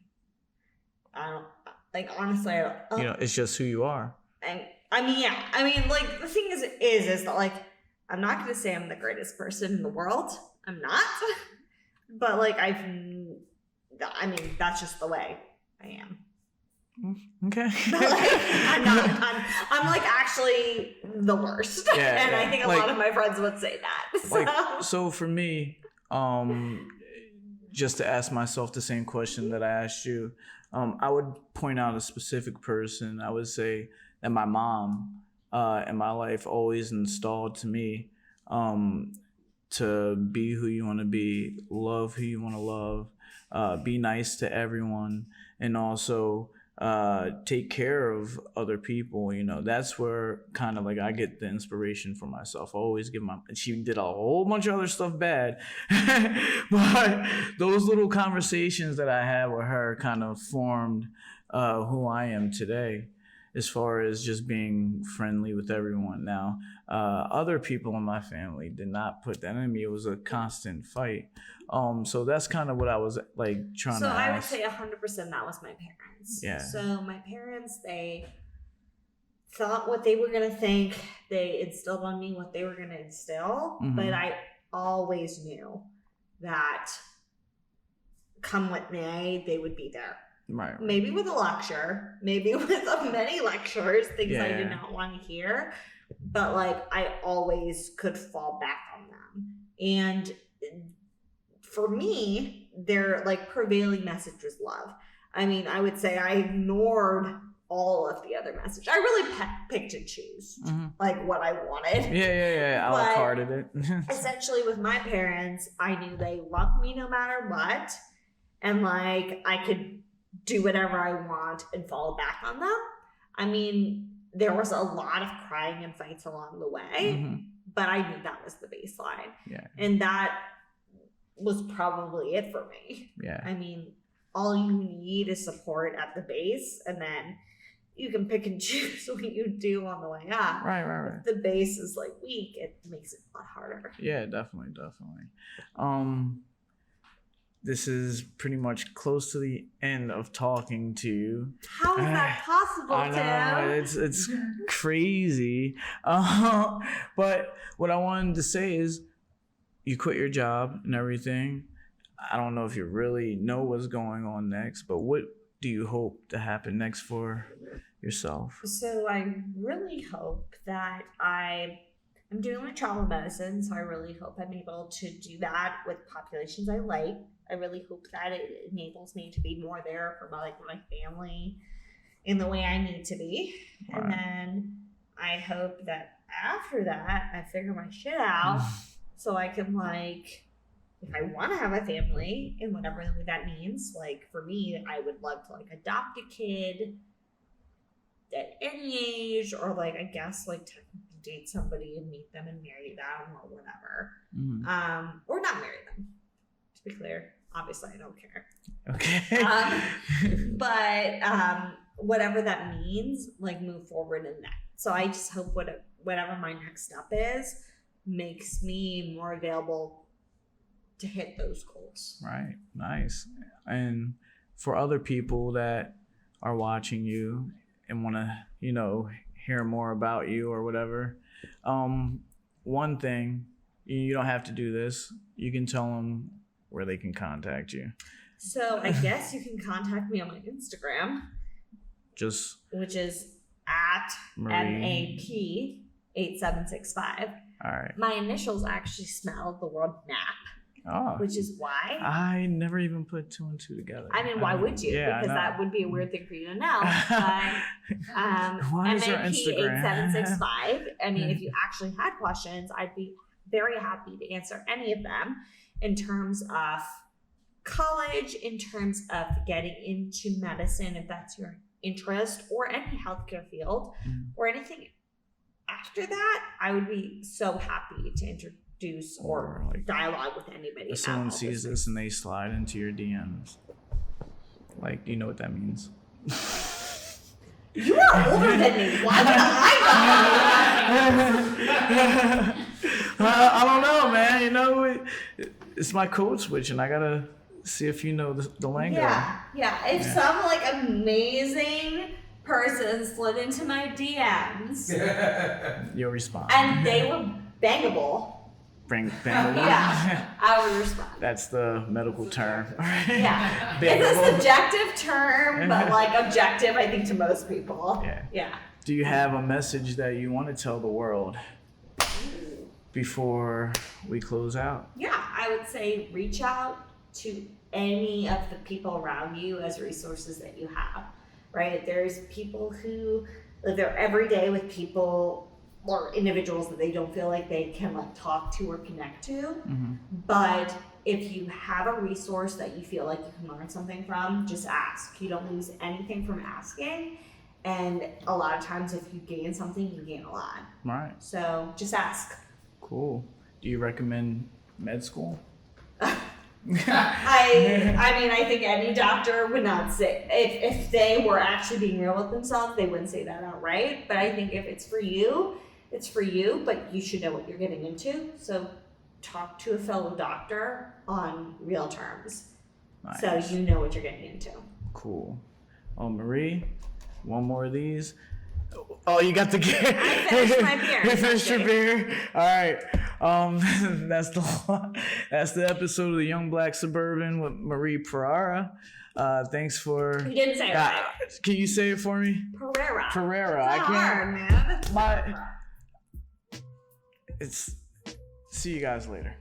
I don't, like, honestly, I don't, it's just who you are. And I mean, yeah. I mean, like, the thing is that, like, I'm not going to say I'm the greatest person in the world. I'm not. But, like, that's just the way I am. Okay. I'm like actually the worst. Yeah, and I think a lot of my friends would say that. So for me, just to ask myself the same question that I asked you, I would point out a specific person. I would say that my mom in my life always installed to me to be who you want to be, love who you want to love, be nice to everyone, and also take care of other people. That's where kind of like I get the inspiration for myself. I always give she did a whole bunch of other stuff bad, but those little conversations that I had with her kind of formed who I am today, as far as just being friendly with everyone. Now, other people in my family did not put that in me. It was a constant fight. So that's kind of what I was like trying to ask. So I would say 100% that was my parents. Yeah. So my parents, they thought what they were going to think. They instilled on me what they were going to instill. Mm-hmm. But I always knew that come what may, they would be there. Right. Maybe with a lecture, maybe with many lectures, things I did not want to hear. But like I always could fall back on them. And for me, their like prevailing message was love. I mean, I would say I ignored all of the other message. I really picked and choose like what I wanted. Yeah. A la carte it. Essentially, with my parents, I knew they loved me no matter what, and like I could do whatever I want and fall back on them. I mean, there was a lot of crying and fights along the way, but I knew that was the baseline. Yeah, and that was probably it for me. Yeah, I mean, all you need is support at the base, and then you can pick and choose what you do on the way up. Right. If the base is like weak, it makes it a lot harder. Yeah, definitely. This is pretty much close to the end of talking to you. How is that possible, I know, Tim? it's crazy. But what I wanted to say is, you quit your job and everything. I don't know if you really know what's going on next, but what do you hope to happen next for yourself? So I really hope that I'm doing my travel medicine, so I really hope I'm able to do that with populations I like. I really hope that it enables me to be more there for my family in the way I need to be. Right. And then I hope that after that, I figure my shit out so I can if I want to have a family and whatever that means, for me, I would love to adopt a kid at any age, or I guess technically date somebody and meet them and marry them or whatever. Or not marry them, to be clear. Obviously, I don't care. Okay. But whatever that means, like move forward in that. So I just hope whatever my next step is makes me more available to hit those goals. Right. Nice. And for other people that are watching you and want to, hear more about you or whatever, one thing, you don't have to do this. You can tell them where they can contact you. So I guess you can contact me on my Instagram. Which is at Marie. MAP8765. All right. My initials actually spell the word nap, which is why. I never even put 2 and 2 together. I mean, why would you? Yeah, because that would be a weird thing for you to know. But What is your Instagram? MAP8765. I mean, if you actually had questions, I'd be very happy to answer any of them in terms of college, in terms of getting into medicine, if that's your interest, or any healthcare field, or anything after that. I would be so happy to introduce or like dialogue with anybody. If someone sees this and they slide into your DMs, like, you know what that means? You are older than me. Why would I know? I don't know, man. It's my code switch, and I gotta see if you know the lingo. Yeah. If some like amazing person slid into my DMs, you'll respond. and they were bangable. Yeah, I would respond. That's the medical term. Yeah, it's a subjective term, but like objective, I think, to most people. Yeah. Do you have a message that you want to tell the world before we close out? Yeah, I would say reach out to any of the people around you as resources that you have, right? There's people who live there every day with people or individuals that they don't feel like they can like talk to or connect to. Mm-hmm. But if you have a resource that you feel like you can learn something from, just ask. You don't lose anything from asking. And a lot of times if you gain something, you gain a lot. Right. So just ask. Cool. Do you recommend med school? I mean, I think any doctor would not say, if they were actually being real with themselves, they wouldn't say that outright. But I think if it's for you, it's for you, but you should know what you're getting into. So talk to a fellow doctor on real terms. Nice. So you know what you're getting into. Cool. Oh, Marie, one more of these. Oh, you got the beer. I finished my beer. You finished your beer? All right. That's the episode of the Young Black Suburban with Marie Pereira. Thanks for. You didn't say it right. Can you say it for me? Pereira. Pereira. It's not hard, man. See you guys later.